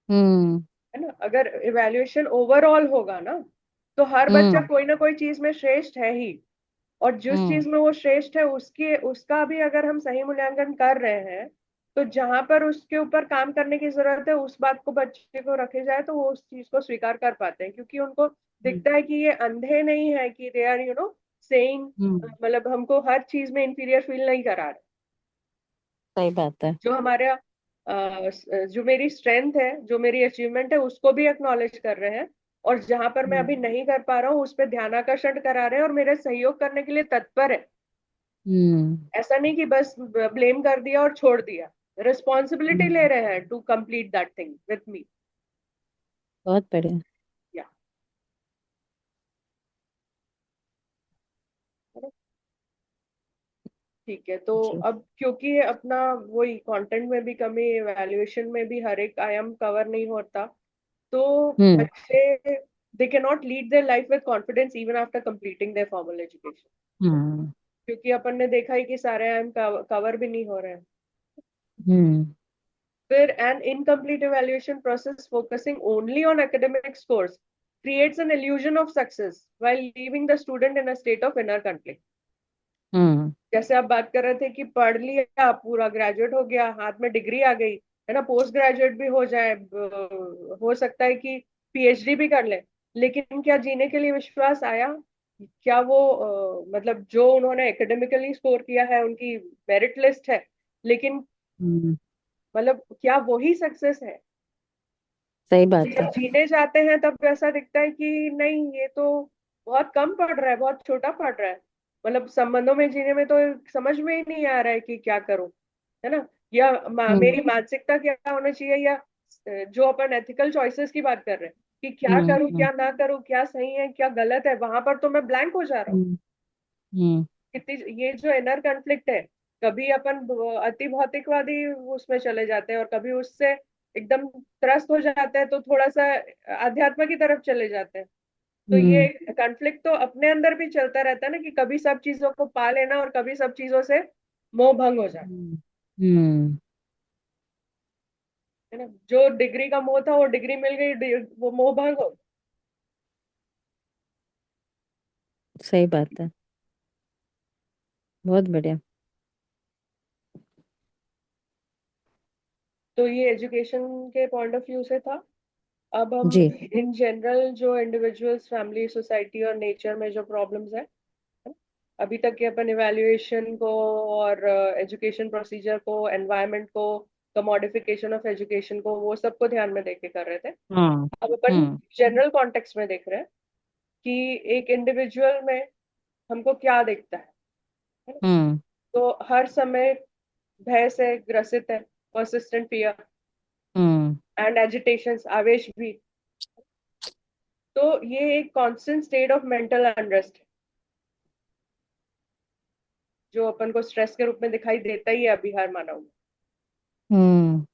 हम्म। है ना। अगर इवैल्यूएशन ओवरऑल होगा ना, तो हर बच्चा हम्म। कोई ना कोई चीज में श्रेष्ठ है ही, और जिस हम्म। चीज में वो श्रेष्ठ है उसके उसका भी अगर हम सही मूल्यांकन कर रहे हैं, तो जहां पर उसके ऊपर काम करने की जरूरत है उस बात को बच्चे को रखे जाए, तो वो उस चीज को स्वीकार कर पाते हैं, क्योंकि उनको दिखता है कि ये अंधे नहीं है कि दे आर सेइंग, हम्म। मतलब हमको हर चीज में इंफीरियर फील नहीं करा रहे। सही बात है। जो हमारा जो मेरी स्ट्रेंथ है, जो मेरी अचीवमेंट है, उसको भी एक्नॉलेज कर रहे हैं, और जहां पर मैं हम्म। अभी नहीं कर पा रहा हूँ उस पर ध्यानाकर्षण करा रहे हैं और मेरे सहयोग करने के लिए तत्पर है। हम्म। ऐसा नहीं कि बस ब्लेम कर दिया और छोड़ दिया, रिस्पॉन्सिबिलिटी ले हम्म। रहे हैं to complete that thing with me. बहुत बढ़िया। या, ठीक है। तो जी। अब क्योंकि अपना वही कंटेंट में भी कमी, एवेल्युएशन में भी हर एक आयाम कवर नहीं होता, तो हम्म। बच्चे they can not lead their life with confidence even after completing their formal education, hmm. क्योंकि अपन ने देखा है कि सारे आयाम कवर भी नहीं हो रहे हैं। हम्म। फिर an incomplete evaluation process focusing only on academic scores creates an illusion of success while leaving the student in a state of inner conflict. हम्म। जैसे आप बात कर रहे थे कि पढ़ लिया, पूरा ग्रेजुएट हो गया, हाथ में डिग्री आ गई, है ना, पोस्ट ग्रेजुएट भी हो जाए, हो सकता है कि पीएचडी भी कर ले, लेकिन क्या जीने के लिए विश्वास आया? क्या वो मतलब जो उन्होंने एकेडमिकली स्कोर किया है उनकी मेरिट लिस्ट है, लेकिन हम्म। मतलब क्या वही सक्सेस है? सही बात जब है। जीने जाते हैं तब ऐसा दिखता है कि नहीं, ये तो बहुत कम पड़ रहा है, बहुत छोटा पड़ रहा है, मतलब संबंधों में जीने में तो समझ में ही नहीं आ रहा है कि क्या करूं, है ना, या हम्म। मेरी मानसिकता क्या होना चाहिए, या जो अपन एथिकल चॉइसेस की बात कर रहे हैं कि क्या हम्म। करूं क्या ना करूं, क्या सही है क्या गलत है, वहां पर तो मैं ब्लैंक हो जा रहा हूँ। हम्म। हम्म। कितनी ये जो इनर कॉन्फ्लिक्ट है, कभी अपन अति भौतिकवादी उसमें चले जाते हैं और कभी उससे एकदम त्रस्त हो जाते हैं तो थोड़ा सा अध्यात्म की तरफ चले जाते हैं। तो ये हम्म कॉन्फ्लिक्ट तो अपने अंदर भी चलता रहता है ना, कि कभी सब चीजों को पा लेना और कभी सब चीजों से मोह भंग हो जाना। हम्म हम्म, है ना, जो डिग्री का मोह था वो डिग्री मिल गई, वो मोह भंग हो। सही बात है। बहुत बढ़िया। तो ये एजुकेशन के पॉइंट ऑफ व्यू से था। अब हम जी। इन जनरल जो इंडिविजुअल्स, फैमिली, सोसाइटी और नेचर में जो प्रॉब्लम्स है, अभी तक के अपन इवैल्यूएशन को और एजुकेशन प्रोसीजर को, एनवायरनमेंट को, कमोडिफिकेशन ऑफ एजुकेशन को, वो सबको ध्यान में देख के कर रहे थे। हम्म अब अपन हम्म जनरल कॉन्टेक्स्ट में देख रहे हैं कि एक इंडिविजुअल में हमको क्या दिखता है ना? हम्म तो हर समय भय से ग्रसित है, persistent fear hmm and agitations, आवेश भी। तो ये एक constant state of mental unrest है, जो अपन को स्ट्रेस के रूप में दिखाई देता ही है अभी हर मानव में। हम्म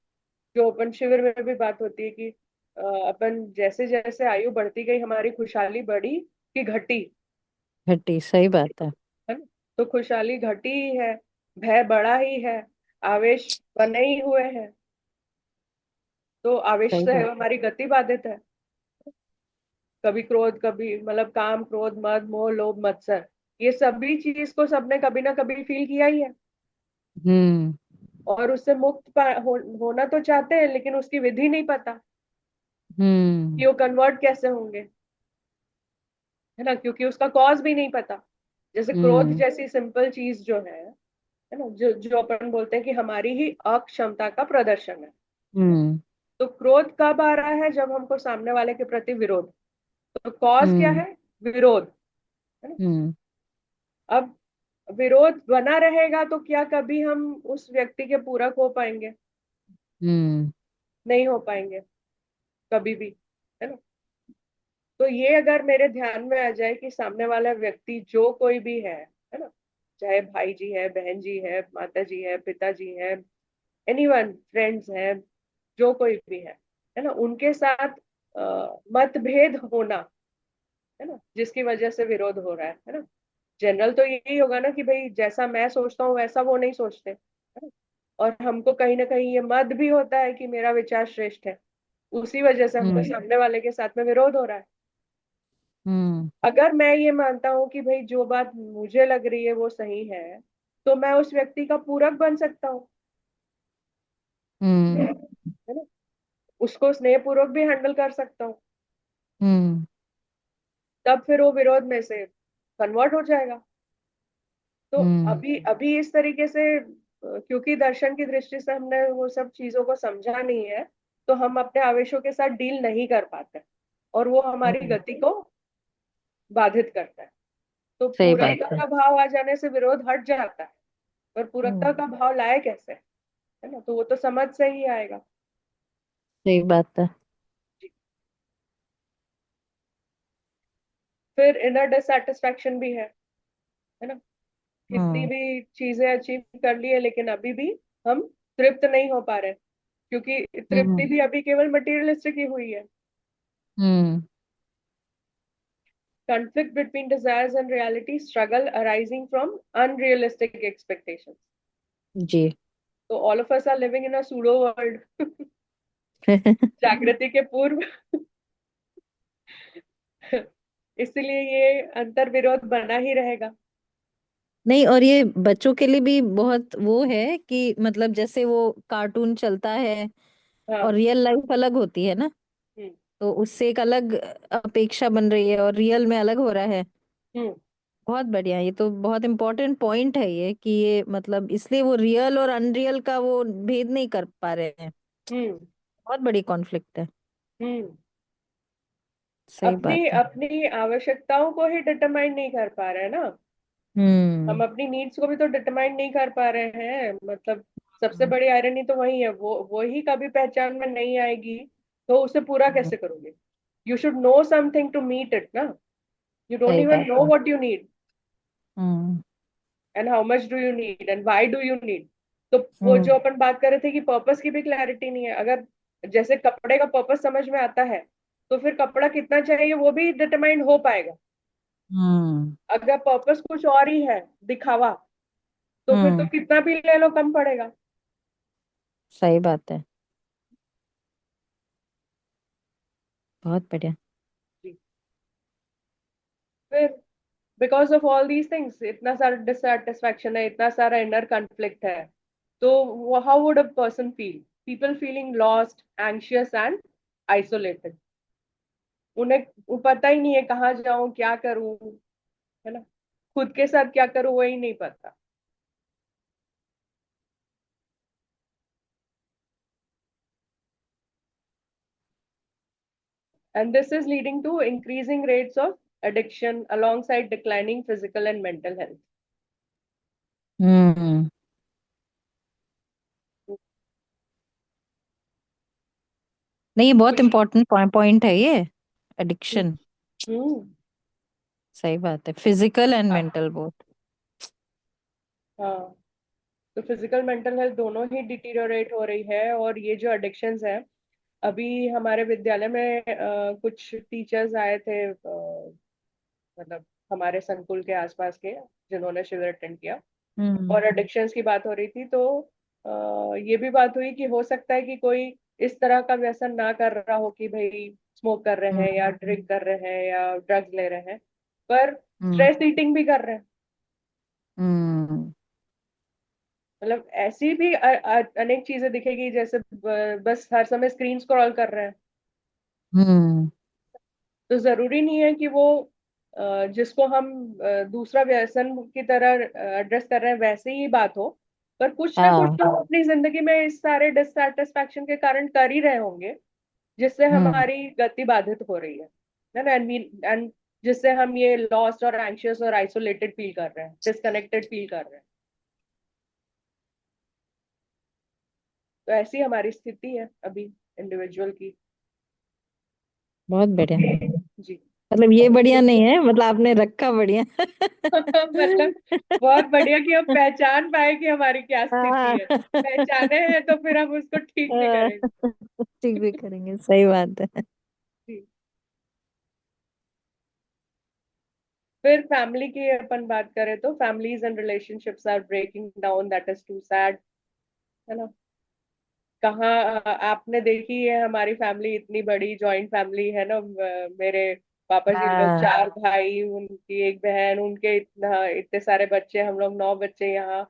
जो अपन शिविर में भी बात होती है कि अपन जैसे जैसे आयु बढ़ती गई, हमारी खुशहाली बढ़ी कि घटी, घटी, सही बात है। है ना? तो खुशहाली घटी ही है, भय बढ़ा ही है, आवेश बने ही हुए हैं। तो आवेश सही से बात। हमारी गति बाधित है। कभी क्रोध, कभी मतलब काम, क्रोध, मद, मोह, लोभ, मत्सर, ये सभी चीज को सबने कभी ना कभी फील किया ही है। हम्म और उससे मुक्त होना तो चाहते हैं, लेकिन उसकी विधि नहीं पता हम्म कि वो कन्वर्ट कैसे होंगे, है ना, क्योंकि उसका कॉज भी नहीं पता। जैसे क्रोध हम्म जैसी सिंपल चीज जो है ना, जो जो अपन बोलते हैं कि हमारी ही अक्षमता का प्रदर्शन है। हम्म तो क्रोध कब आ रहा है? जब हमको सामने वाले के प्रति विरोध। तो कॉज क्या हम्म है? विरोध, है ना। हम्म अब विरोध बना रहेगा तो क्या कभी हम उस व्यक्ति के पूरक हो पाएंगे? हम्म नहीं हो पाएंगे कभी भी, है ना। तो ये अगर मेरे ध्यान में आ जाए कि सामने वाला व्यक्ति जो कोई भी है ना, चाहे भाई जी है, बहन जी है, माता जी है, पिताजी है, एनीवन, फ्रेंड्स है, जो कोई भी है ना, उनके साथ मतभेद होना, है ना, जिसकी वजह से विरोध हो रहा है ना। जनरल तो यही होगा ना कि भाई जैसा मैं सोचता हूँ वैसा वो नहीं सोचते, है ना? और हमको कहीं ना कहीं ये मद भी होता है कि मेरा विचार श्रेष्ठ है, उसी वजह से हमको हम्म सामने वाले के साथ में विरोध हो रहा है। हम्म अगर मैं ये मानता हूँ कि भाई जो बात मुझे लग रही है वो सही है, तो मैं उस व्यक्ति का पूरक बन सकता हूँ, हम्म है ना, उसको स्नेह पूर्वक भी हैंडल कर सकता हूँ। हम्म तब फिर वो विरोध में से कन्वर्ट हो जाएगा। तो हम्म अभी अभी इस तरीके से क्योंकि दर्शन की दृष्टि से हमने वो सब चीजों को समझा नहीं है, तो हम अपने आवेशों के साथ डील नहीं कर पाते और वो हमारी हम्म, गति को बाधित करता है। तो सही बात पूरकता है। का भाव आ जाने से विरोध हट जाता है। पर पूरकता हम्म, का भाव लाए कैसे, है ना, तो वो तो समझ से ही आएगा। सही बात है। जी। फिर इनर डिससेटिस्फैक्शन भी है ना। कितनी हम्म भी चीजें अचीव कर ली है लेकिन अभी भी हम तृप्त नहीं हो पा रहे, क्योंकि तृप्ति हम्म भी अभी केवल मटेरियलिस्टिक ही हुई है। हम्म Conflict between desires and reality, struggle arising from unrealistic expectations. Ji. So all of us are living in a pseudo world. जागृति के पूर्व। इसलिए ये अंतर विरोध बना ही रहेगा। नहीं, और ये बच्चों के लिए भी बहुत वो है कि मतलब जैसे वो कार्टून चलता है और हाँ। रियल लाइफ अलग होती है ना, हम्म। तो उससे एक अलग अपेक्षा बन रही है और रियल में अलग हो रहा है। हम्म। बहुत बढ़िया, ये तो बहुत इम्पोर्टेंट पॉइंट है ये, कि ये मतलब इसलिए वो रियल और अनरियल का वो भेद नहीं कर पा रहे हैं। हम्म। बहुत बड़ी कॉन्फ्लिक्ट है। हम्म। सही अपनी बात है। अपनी आवश्यकताओं को ही डिटरमाइन नहीं कर पा रहे हैं ना। हम हम्म अपनी नीड्स को भी तो डिटरमाइन नहीं कर पा रहे हैं, मतलब सबसे बड़ी आयरनी तो वही है। वो ही कभी पहचान में नहीं आएगी तो उसे पूरा हम्म, कैसे करोगे? You should know something to meet it ना। यू डोंट सही इवन बात नो है। What you need. Hmm and how much do you need and why do you need. तो वो जो अपन बात कर रहे थे कि पर्पस की भी क्लैरिटी नहीं है। अगर जैसे कपड़े का पर्पस समझ में आता है तो फिर कपड़ा कितना चाहिए वो भी डिटरमाइन हो पाएगा। हम्म। अगर पर्पस कुछ और ही है, दिखावा, तो फिर तो हम्म। कितना भी ले लो कम पड़ेगा। सही बात है। बहुत बढ़िया। जी। फिर because of all these things इतना सारा डिससेटिस्फैक्शन है, इतना सारा इनर कॉन्फ्लिक्ट है। तो how would a person feel? People feeling lost, anxious and isolated. उन्हें वो पता ही नहीं है कहाँ जाऊं, क्या करूं, है ना। खुद के साथ क्या करूं वही नहीं पता। And this is leading to increasing rates of addiction alongside declining physical and mental health. हम्म। नहीं, ये बहुत कुछ इम्पोर्टेंट पॉइंट है ये, एडिक्शन। हम्म। सही बात है, फिजिकल एंड मेंटल बोथ। हाँ, तो फिजिकल मेंटल हेल्थ दोनों ही डिटीरियोरेट हो रही है। और ये जो एडिक्शंस है, अभी हमारे विद्यालय में कुछ टीचर्स आए थे, मतलब हमारे संकुल के आसपास के, जिन्होंने शिविर अटेंड किया। हम्म। और एडिक्शंस की बात हो रही थी, तो ये भी बात हुई कि हो सकता है कि कोई इस तरह का व्यसन ना कर रहा हो कि भाई स्मोक कर रहे हैं या ड्रिंक कर रहे हैं या ड्रग्स ले रहे हैं, पर हम्म। स्ट्रेस ईटिंग भी कर रहे हैं। हम्म। मतलब ऐसी भी अनेक चीजें दिखेगी, जैसे बस हर समय स्क्रीन स्क्रॉल कर रहे हैं। हम्म। तो जरूरी नहीं है कि वो जिसको हम दूसरा व्यसन की तरह एड्रेस कर रहे हैं वैसे ही बात हो। पर कुछ ना कुछ हाँ। तो अपनी जिंदगी में इस सारे डिससेटिस्फैक्शन के कारण कर ही रहे होंगे, जिससे हम्म। हमारी गति बाधित हो रही है ना। एंड जिससे हम ये लॉस्ट और एंशियस और आइसोलेटेड फील कर रहे हैं, डिस्कनेक्टेड फील कर रहे हैं। तो ऐसी हमारी स्थिति है अभी इंडिविजुअल की। बहुत बढ़िया। जी। मतलब ये बढ़िया नहीं है, मतलब आपने रखा बढ़िया। मतलब बहुत बढ़िया कि हम पहचान पाए कि हमारी क्या स्थिति हाँ। है। पहचाने हैं तो फिर हम उसको ठीक भी करेंगे। ठीक भी करेंगे, सही बात है। जी। फिर फैमिली की अपन बात करें तो families and relationships are breaking down, that is too sad, है ना। कहाँ आपने देखी है हमारी फैमिली, इतनी बड़ी जॉइंट फैमिली है ना। मेरे पापा जी लोग हाँ। 4 भाई, उनकी एक बहन, उनके इतना इतने सारे बच्चे, हम लोग 9 बच्चे यहाँ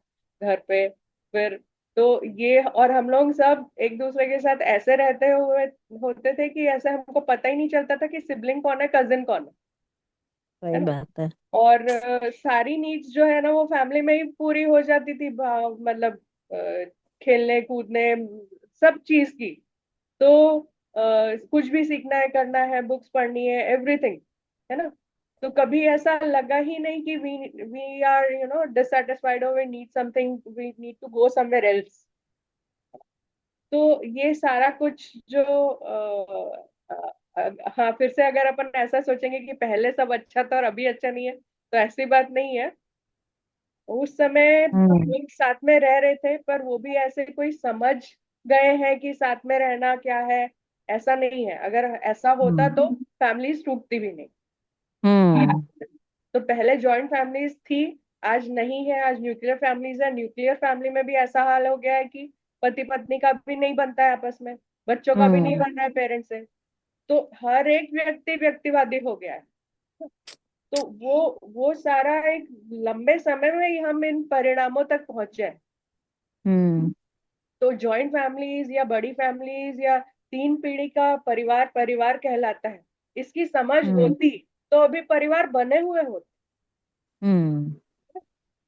घर पे। फिर तो ये, और हम लोग सब एक दूसरे के साथ ऐसे रहते हुए होते थे कि ऐसे हमको पता ही नहीं चलता था कि सिबलिंग कौन है, कजिन कौन है सही ना। बात है। और सारी नीड्स जो है ना वो फैमिली में ही पूरी हो जाती थी, मतलब खेलने कूदने सब चीज की। तो कुछ भी सीखना है, करना है, बुक्स पढ़नी है, एवरीथिंग, है ना। तो कभी ऐसा लगा ही नहीं कि वी आर डिससेटिस्फाइड और we need something, we need to go somewhere else. तो ये सारा कुछ जो हाँ, फिर से अगर अपन ऐसा सोचेंगे कि पहले सब अच्छा था और अभी अच्छा नहीं है, तो ऐसी बात नहीं है। उस समय हम्म। लोग साथ में रह रहे थे, पर वो भी ऐसे कोई समझ गए हैं कि साथ में रहना क्या है, ऐसा नहीं है। अगर ऐसा होता हम्म। तो फैमिलीज टूटती भी नहीं। हम्म। तो पहले जॉइंट फैमिलीज थी, आज नहीं है, आज न्यूक्लियर फैमिलीज है। न्यूक्लियर फैमिली में भी ऐसा हाल हो गया है कि पति पत्नी का भी नहीं बनता है आपस में, बच्चों का भी नहीं हम्म। बन रहा है पेरेंट्स से। तो हर एक व्यक्ति व्यक्तिवादी हो गया है। तो वो सारा एक लंबे समय में ही हम इन परिणामों तक पहुंचे हैं। हम्म। तो जॉइंट फैमिलीज या बड़ी फैमिलीज या 3 पीढ़ी का परिवार परिवार कहलाता है, इसकी समझ हम्म। होती तो अभी परिवार बने हुए होते। हम्म।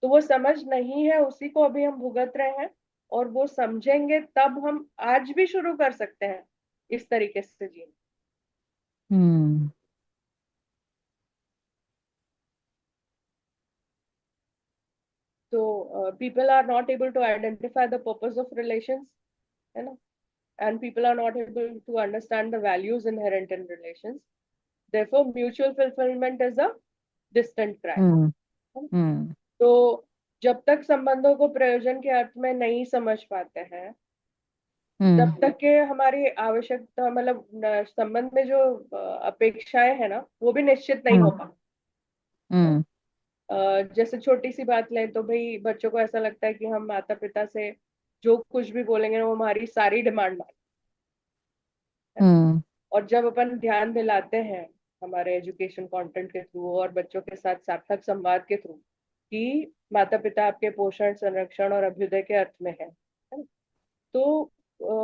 तो वो समझ नहीं है, उसी को अभी हम भुगत रहे हैं। और वो समझेंगे तब हम आज भी शुरू कर सकते हैं इस तरीके से जीना। हम्म। तो people are not able to identify the purpose of relations, है ना। And people are not able to understand the values inherent in relations. Therefore, mutual fulfillment is a distant cry. Hmm. Hmm. तो जब तक संबंधों को प्रयोजन के अर्थ में नहीं समझ पाते हैं, तब हम्म। तक के हमारी आवश्यकता मतलब संबंध में जो अपेक्षाएं है ना, वो भी निश्चित नहीं हो हम्म। पाती। हम्म। जैसे छोटी सी बात लें तो भाई बच्चों को ऐसा लगता है कि हम माता पिता से जो कुछ भी बोलेंगे वो हमारी सारी डिमांड मान, है ना। हम्म। और जब अपन ध्यान दिलाते हैं हमारे एजुकेशन कंटेंट के थ्रू और बच्चों के साथ सार्थक संवाद के थ्रू कि माता पिता आपके पोषण, संरक्षण और अभ्युदय के अर्थ में है ना? तो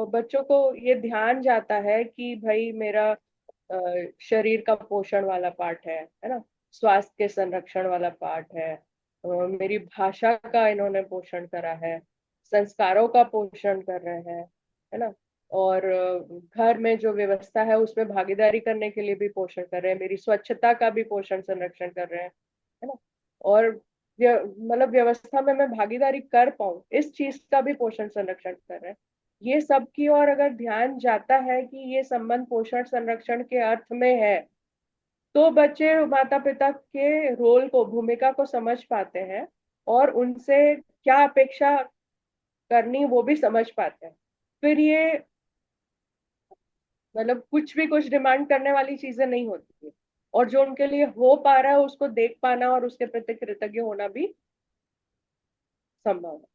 बच्चों को ये ध्यान जाता है कि भाई मेरा शरीर का पोषण वाला पार्ट है ना, स्वास्थ्य के संरक्षण वाला पार्ट है, मेरी भाषा का इन्होंने पोषण करा है, संस्कारों का पोषण कर रहे हैं, है ना। और घर में जो व्यवस्था है उसमें भागीदारी करने के लिए भी पोषण कर रहे हैं, मेरी स्वच्छता का भी पोषण संरक्षण कर रहे हैं, है ना। और मतलब व्यवस्था में मैं भागीदारी कर पाऊं इस चीज का भी पोषण संरक्षण कर रहे हैं। ये सब की ओर अगर ध्यान जाता है कि ये संबंध पोषण संरक्षण के अर्थ में है, तो बच्चे माता पिता के रोल को, भूमिका को समझ पाते हैं और उनसे क्या अपेक्षा करनी वो भी समझ पाते हैं। फिर ये मतलब कुछ भी कुछ डिमांड करने वाली चीजें नहीं होती है, और जो उनके लिए हो पा रहा है उसको देख पाना और उसके प्रति कृतज्ञ होना भी संभव है।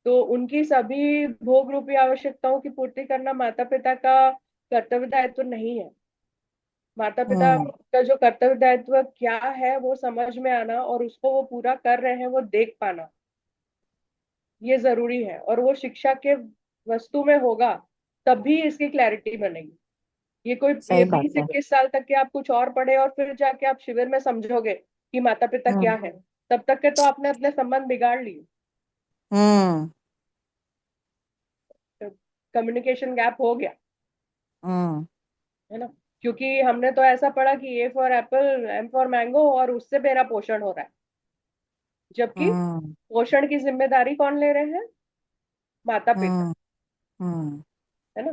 तो उनकी सभी भोग रूपी आवश्यकताओं की पूर्ति करना माता पिता का कर्तव्य दायित्व नहीं है। माता पिता हम्म। का जो कर्तव्य दायित्व क्या है वो समझ में आना और उसको वो पूरा कर रहे हैं वो देख पाना, ये जरूरी है। और वो शिक्षा के वस्तु में होगा तभी इसकी क्लैरिटी बनेगी। ये सही बात बीस है। इक्कीस साल तक के आप कुछ और पढ़े और फिर जाके आप शिविर में समझोगे कि माता पिता क्या हम्म। है, तब तक के तो आपने अपने संबंध बिगाड़ लिए, हम्म। कम्युनिकेशन गैप हो गया, हम्म। है ना। क्योंकि हमने तो ऐसा पढ़ा कि A for apple, M for mango, और उससे मेरा पोषण हो रहा है, जबकि हम्म। पोषण की जिम्मेदारी कौन ले रहे हैं? माता पिता, हम्म। हम्म। है ना।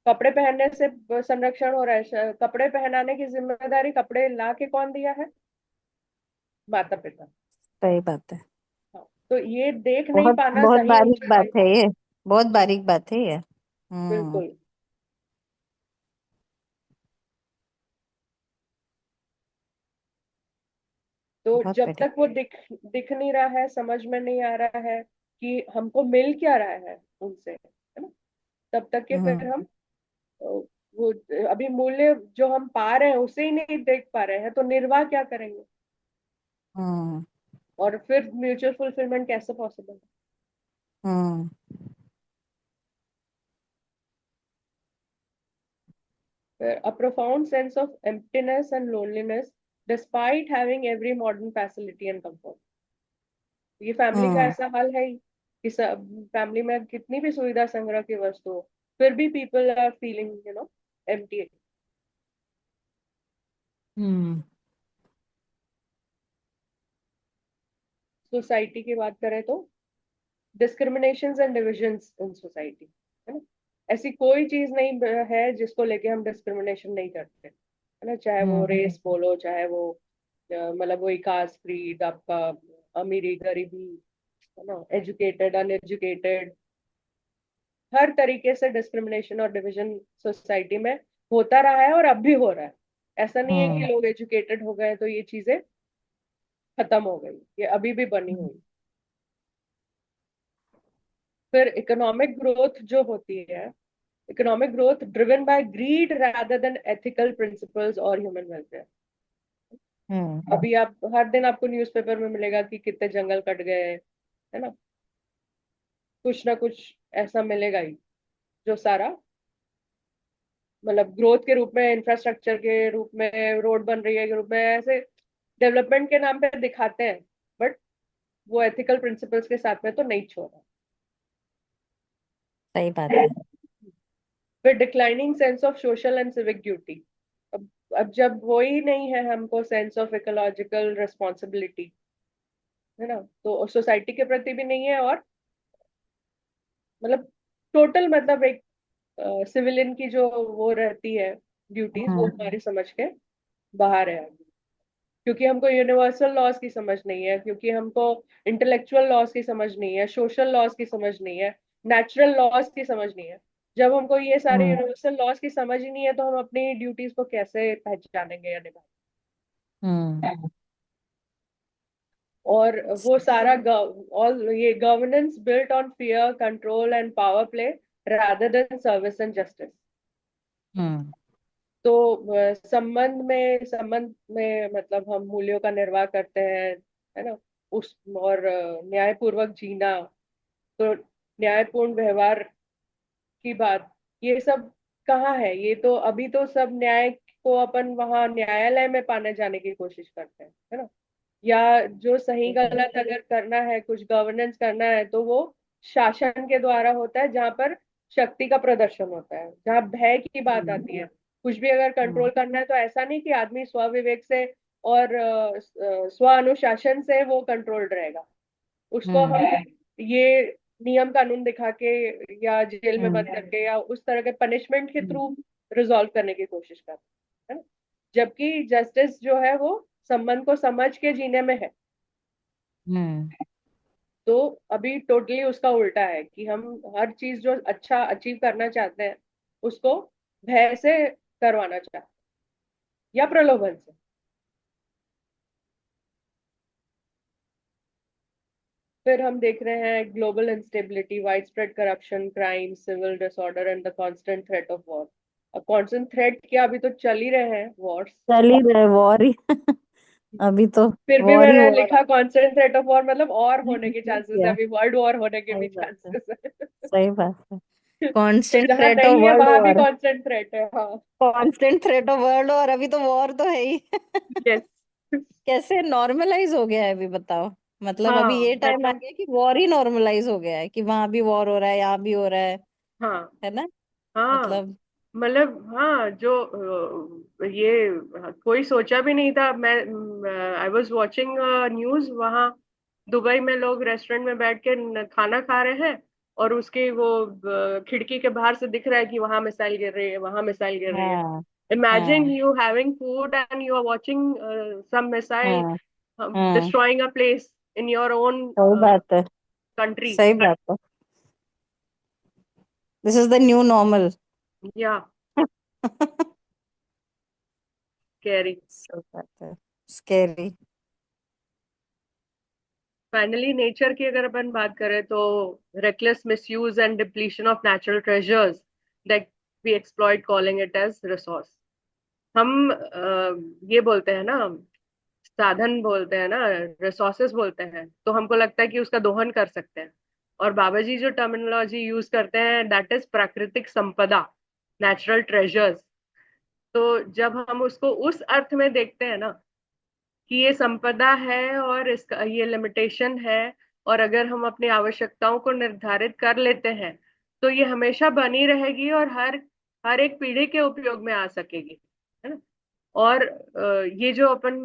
कपड़े पहनने से संरक्षण हो रहा है, कपड़े पहनाने की जिम्मेदारी कपड़े ला के कौन दिया है? माता पिता। सही बात है। हाँ, तो ये देख नहीं बहुत पाना बहुत सही बारीक उचित बात नहीं है है। ये। बहुत बारीक बात है ये। हम्म। बिल्कुल। तो बहुत जब बारीक। तक वो दिख नहीं रहा है, समझ में नहीं आ रहा है कि हमको मिल क्या रहा है उनसे, है ना, तब तक के हम्म। फिर हम वो अभी मूल्य जो हम पा रहे हैं उसे ही नहीं देख पा रहे हैं, तो निर्वाह क्या करेंगे? हम्म। और फिर म्यूचुअल फुलफिलमेंट कैसे पॉसिबल है? हम्म। फिर a profound sense of emptiness and loneliness despite having every modern facility and comfort। ये फैमिली का हम्म। ऐसा हाल है ही कि सब फैमिली में कितनी भी सुविधा संग्रह की वस्तु हो, फिर भी people are feeling empty. Hmm. Society की बात करें तो discriminations and divisions in society, है ना। ऐसी कोई चीज नहीं है जिसको लेके हम डिस्क्रिमिनेशन नहीं करते, है ना। चाहे वो हम्म। रेस बोलो, चाहे वो मतलब वही कास्ट, क्रीड, आपका अमीरी गरीबी, है ना, एजुकेटेड अनएजुकेटेड, हर तरीके से डिस्क्रिमिनेशन और डिवीजन सोसाइटी में होता रहा है और अब भी हो रहा है। ऐसा नहीं है कि हम्म। लोग एजुकेटेड हो गए तो ये चीजें खत्म हो गई, ये अभी भी बनी हुई। फिर इकोनॉमिक ग्रोथ जो होती है, economic growth driven by greed rather than ethical principles और ह्यूमन वेलफेयर। हम्म। अभी आप हर दिन आपको न्यूज़पेपर में मिलेगा कि कितने जंगल कट गए, है ना। कुछ ना कुछ ऐसा मिलेगा ही जो सारा मतलब ग्रोथ के रूप में, इंफ्रास्ट्रक्चर के रूप में, रोड बन रही है के रूप में, ऐसे डेवलपमेंट के नाम पे दिखाते हैं, बट वो एथिकल प्रिंसिपल्स के साथ में तो नहीं छोड़ा। सही बात है। फिर declining sense of social and civic duty. अब जब वो ही नहीं है हमको सेंस ऑफ इकोलॉजिकल रिस्पॉन्सिबिलिटी, है ना, तो सोसाइटी के प्रति भी नहीं है, और मतलब टोटल मतलब एक सिविलियन की जो वो रहती है ड्यूटीज, वो हम्म। हमारी समझ के बाहर है। क्योंकि हमको यूनिवर्सल लॉज की समझ नहीं है, क्योंकि हमको इंटेलेक्चुअल लॉज की समझ नहीं है, सोशल लॉज की समझ नहीं है, नेचुरल लॉज की समझ नहीं है। जब हमको ये सारे हम्म यूनिवर्सल लॉज की समझ ही नहीं है, तो हम अपनी ड्यूटीज को कैसे पहचानेंगे या निभाएंगे? हम्म और वो सारा ऑल ये governance built on fear, control and power play rather than service and justice. Hmm तो संबंध में मतलब हम मूल्यों का निर्वाह करते हैं, है ना? उस और न्यायपूर्वक जीना, तो न्यायपूर्ण व्यवहार की बात, ये सब कहाँ है? ये तो अभी तो सब न्याय को अपन वहां न्यायालय में पाने जाने की कोशिश करते हैं, है ना? या जो सही गलत अगर करना है, कुछ गवर्नेंस करना है, तो वो शासन के द्वारा होता है, जहाँ पर शक्ति का प्रदर्शन होता है, जहाँ भय की बात आती है। कुछ भी अगर कंट्रोल करना है, तो ऐसा नहीं कि आदमी स्व विवेक से और स्व अनुशासन से वो कंट्रोल्ड रहेगा। उसको हम्म हम ये नियम कानून दिखा के या जेल में बंद हम्म करके या उस तरह के पनिशमेंट के हम्म थ्रू रिजॉल्व करने की कोशिश करते हैं, है ना? जबकि जस्टिस जो है वो संबंध को समझ के जीने में है। हम्म तो अभी टोटली उसका उल्टा है कि हम हर चीज जो अच्छा अचीव करना चाहते हैं, उसको भय से करवाना चाहते हैं या प्रलोभन से। फिर हम देख रहे हैं global instability, widespread corruption, crime, civil disorder and the constant threat of war. अब कांस्टेंट थ्रेट क्या, अभी तो चल ही रहे हैं वॉर्स। चल ही रहे वॉर ही अभी तो फिर भी वॉर ही मैंने वॉर लिखा कांस्टेंट थ्रेट ऑफ वॉर, मतलब और होने के ठीक चांसेस है, किया। अभी वर्ल्ड वॉर होने के सही भी बात है। चांसेस है। सही बात है। तो कांस्टेंट जहां थ्रेट ऑफ नहीं है वर्ल्ड वहां भी वॉर। कांस्टेंट थ्रेट है। हाँ। Constant threat of world war, अभी तो वॉर तो है ही यस। कैसे नॉर्मलाइज हो गया है अभी बताओ। मतलब अभी हाँ ये टाइम आ मतलब। गया कि वॉर ही नॉर्मलाइज हो गया है, कि वहां भी वॉर हो रहा है, यहाँ भी हो रहा हाँ। है ना? हाँ मतलब मतलब हाँ जो ये कोई सोचा भी नहीं था। मैं आई वॉज वॉचिंग न्यूज वहाँ, दुबई में लोग रेस्टोरेंट में बैठ के खाना खा रहे हैं, और उसके वो खिड़की के बाहर से दिख रहा है कि वहां मिसाइल गिर रही है, वहां मिसाइल गिर रही है। हाँ इमेजिन हाँ you having food and you are watching some missile हाँ हाँ destroying a place in your own सही बात है। कंट्री। सही बात है। This is the new normal या कैरी। सही बात है। स्कैरी। फाइनली नेचर की अगर अपन बात करें, तो reckless misuse and depletion of natural treasures that we exploit, calling it as resource। हम ये बोलते हैं ना, साधन बोलते हैं ना, रिसोर्सेस बोलते हैं, तो हमको लगता है कि उसका दोहन कर सकते हैं। और बाबा जी जो टर्मिनोलॉजी यूज करते हैं, दैट इज प्राकृतिक संपदा, नेचुरल ट्रेजर्स। तो जब हम उसको उस अर्थ में देखते हैं ना, कि ये संपदा है और इसका ये लिमिटेशन है, और अगर हम अपनी आवश्यकताओं को निर्धारित कर लेते हैं, तो ये हमेशा बनी रहेगी और हर हर एक पीढ़ी के उपयोग में आ सकेगी, है ना? और ये जो अपन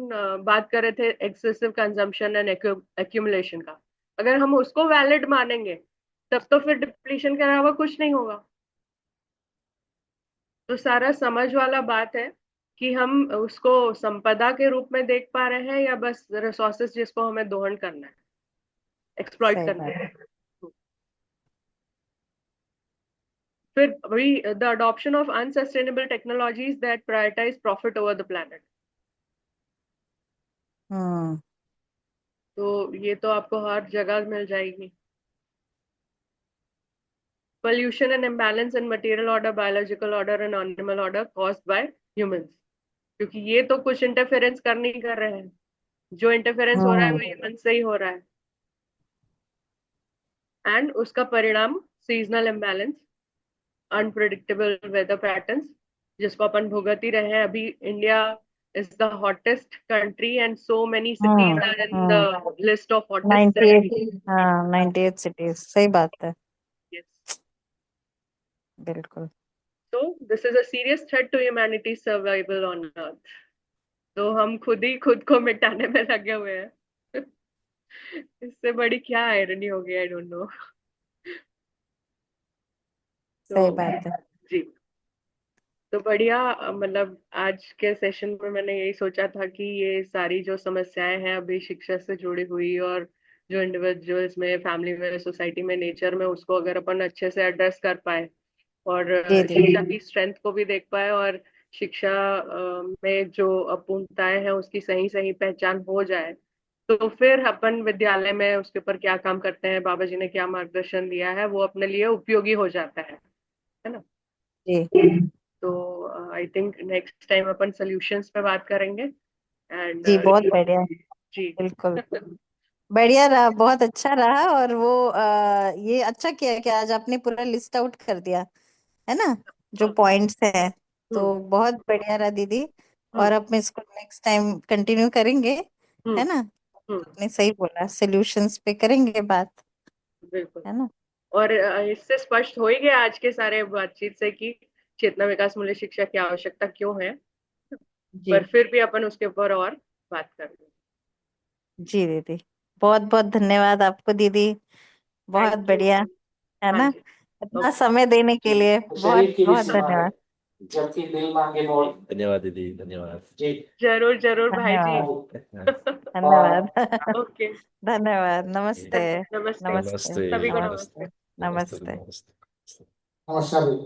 बात कर रहे थे एक्सेसिव कंजम्पशन एंड एक्यूमुलेशन का, अगर हम उसको वैलिड मानेंगे, तब तो फिर डिप्लीशन के अलावा कुछ नहीं होगा। तो सारा समझ वाला बात है कि हम उसको संपदा के रूप में देख पा रहे हैं, या बस रिसोर्सेज जिसको हमें दोहन करना है, एक्सप्लॉइट सही करना बात है। है। फिर वही the adoption of unsustainable technologies that prioritise profit over the planet. Hmm तो ये तो आपको हर जगह मिल जाएगी। Pollution and imbalance in material order, biological order and animal order caused by humans। क्योंकि ये तो कुछ इंटरफेरेंस कर नहीं कर रहे हैं, जो इंटरफेरेंस हो रहा है वो हम्म ह्यूमन से ही हो रहा है। एंड उसका परिणाम seasonal imbalance, unpredictable weather patterns, जिसको अपन भुगत ही रहे हैं अभी। India is the hottest country and so many hmm cities are in hmm the list of hottest 98। Cities. हाँ 98 सिटीज, सही बात है। बिल्कुल। तो this is a serious threat to humanity survival on earth. तो हम खुद ही खुद को मिटाने में लगे हुए हैं। इससे बड़ी क्या आयरनी होगी, आई डोंट नो। तो सही बात है। जी। तो बढ़िया, मतलब आज के सेशन में मैंने यही सोचा था कि ये सारी जो समस्याएं हैं अभी शिक्षा से जुड़ी हुई, और जो इंडिविजुअल्स में, फैमिली में, सोसाइटी में, नेचर में, उसको अगर अपन अच्छे से एड्रेस कर पाए, और जी जी शिक्षा की स्ट्रेंथ को भी देख पाए, और शिक्षा में जो अपूर्णताएं हैं उसकी सही सही पहचान हो जाए, तो फिर अपन विद्यालय में उसके ऊपर क्या काम करते हैं, बाबा जी ने क्या मार्गदर्शन दिया है, वो अपने लिए उपयोगी हो जाता है ना। जी तो I think next time upon solutions पे बात करेंगे। एंड जी, बहुत बढ़िया। जी। बिल्कुल बढ़िया रहा, बहुत अच्छा रहा। और वो ये अच्छा किया कि आज आपने पूरा लिस्ट आउट कर दिया, है ना, जो हाँ। पॉइंट्स है। हम्म। तो बहुत बढ़िया रहा दीदी। और हम्म। अब मैं इसको नेक्स्ट टाइम कंटिन्यू करेंगे, हम्म। है ना। हम्म। आपने सही बोला, सॉल्यूशंस पे करेंगे बात, बिल्कुल। है ना। और इससे स्पष्ट हो ही गया आज के सारे बातचीत से कि चेतना विकास मूल्य शिक्षा की आवश्यकता क्यों है, जी पर फिर भी अपन उसके ऊपर और बात करेंगे। जी दीदी, बहुत बहुत धन्यवाद आपको दीदी, बहुत थैंक यू। बढ़िया, है हाँ ना। जी। इतना ओके। समय देने के लिए शरीर बहुत की भी बहुत सीमा है, धन्यवाद। जबकि दिल मांगे मोल। धन्यवाद दीदी, धन्यवाद। जी। जरूर जरूर भाई जी। धन्यवाद और धन्यवाद ओके। धन्यवाद। नमस्ते। नमस्ते। नमस्ते। नमस्ते, सभी को नमस्ते। नमस्ते, नमस्ते। नमस्ते, नमस्ते। नमस्ते। नमस्कार।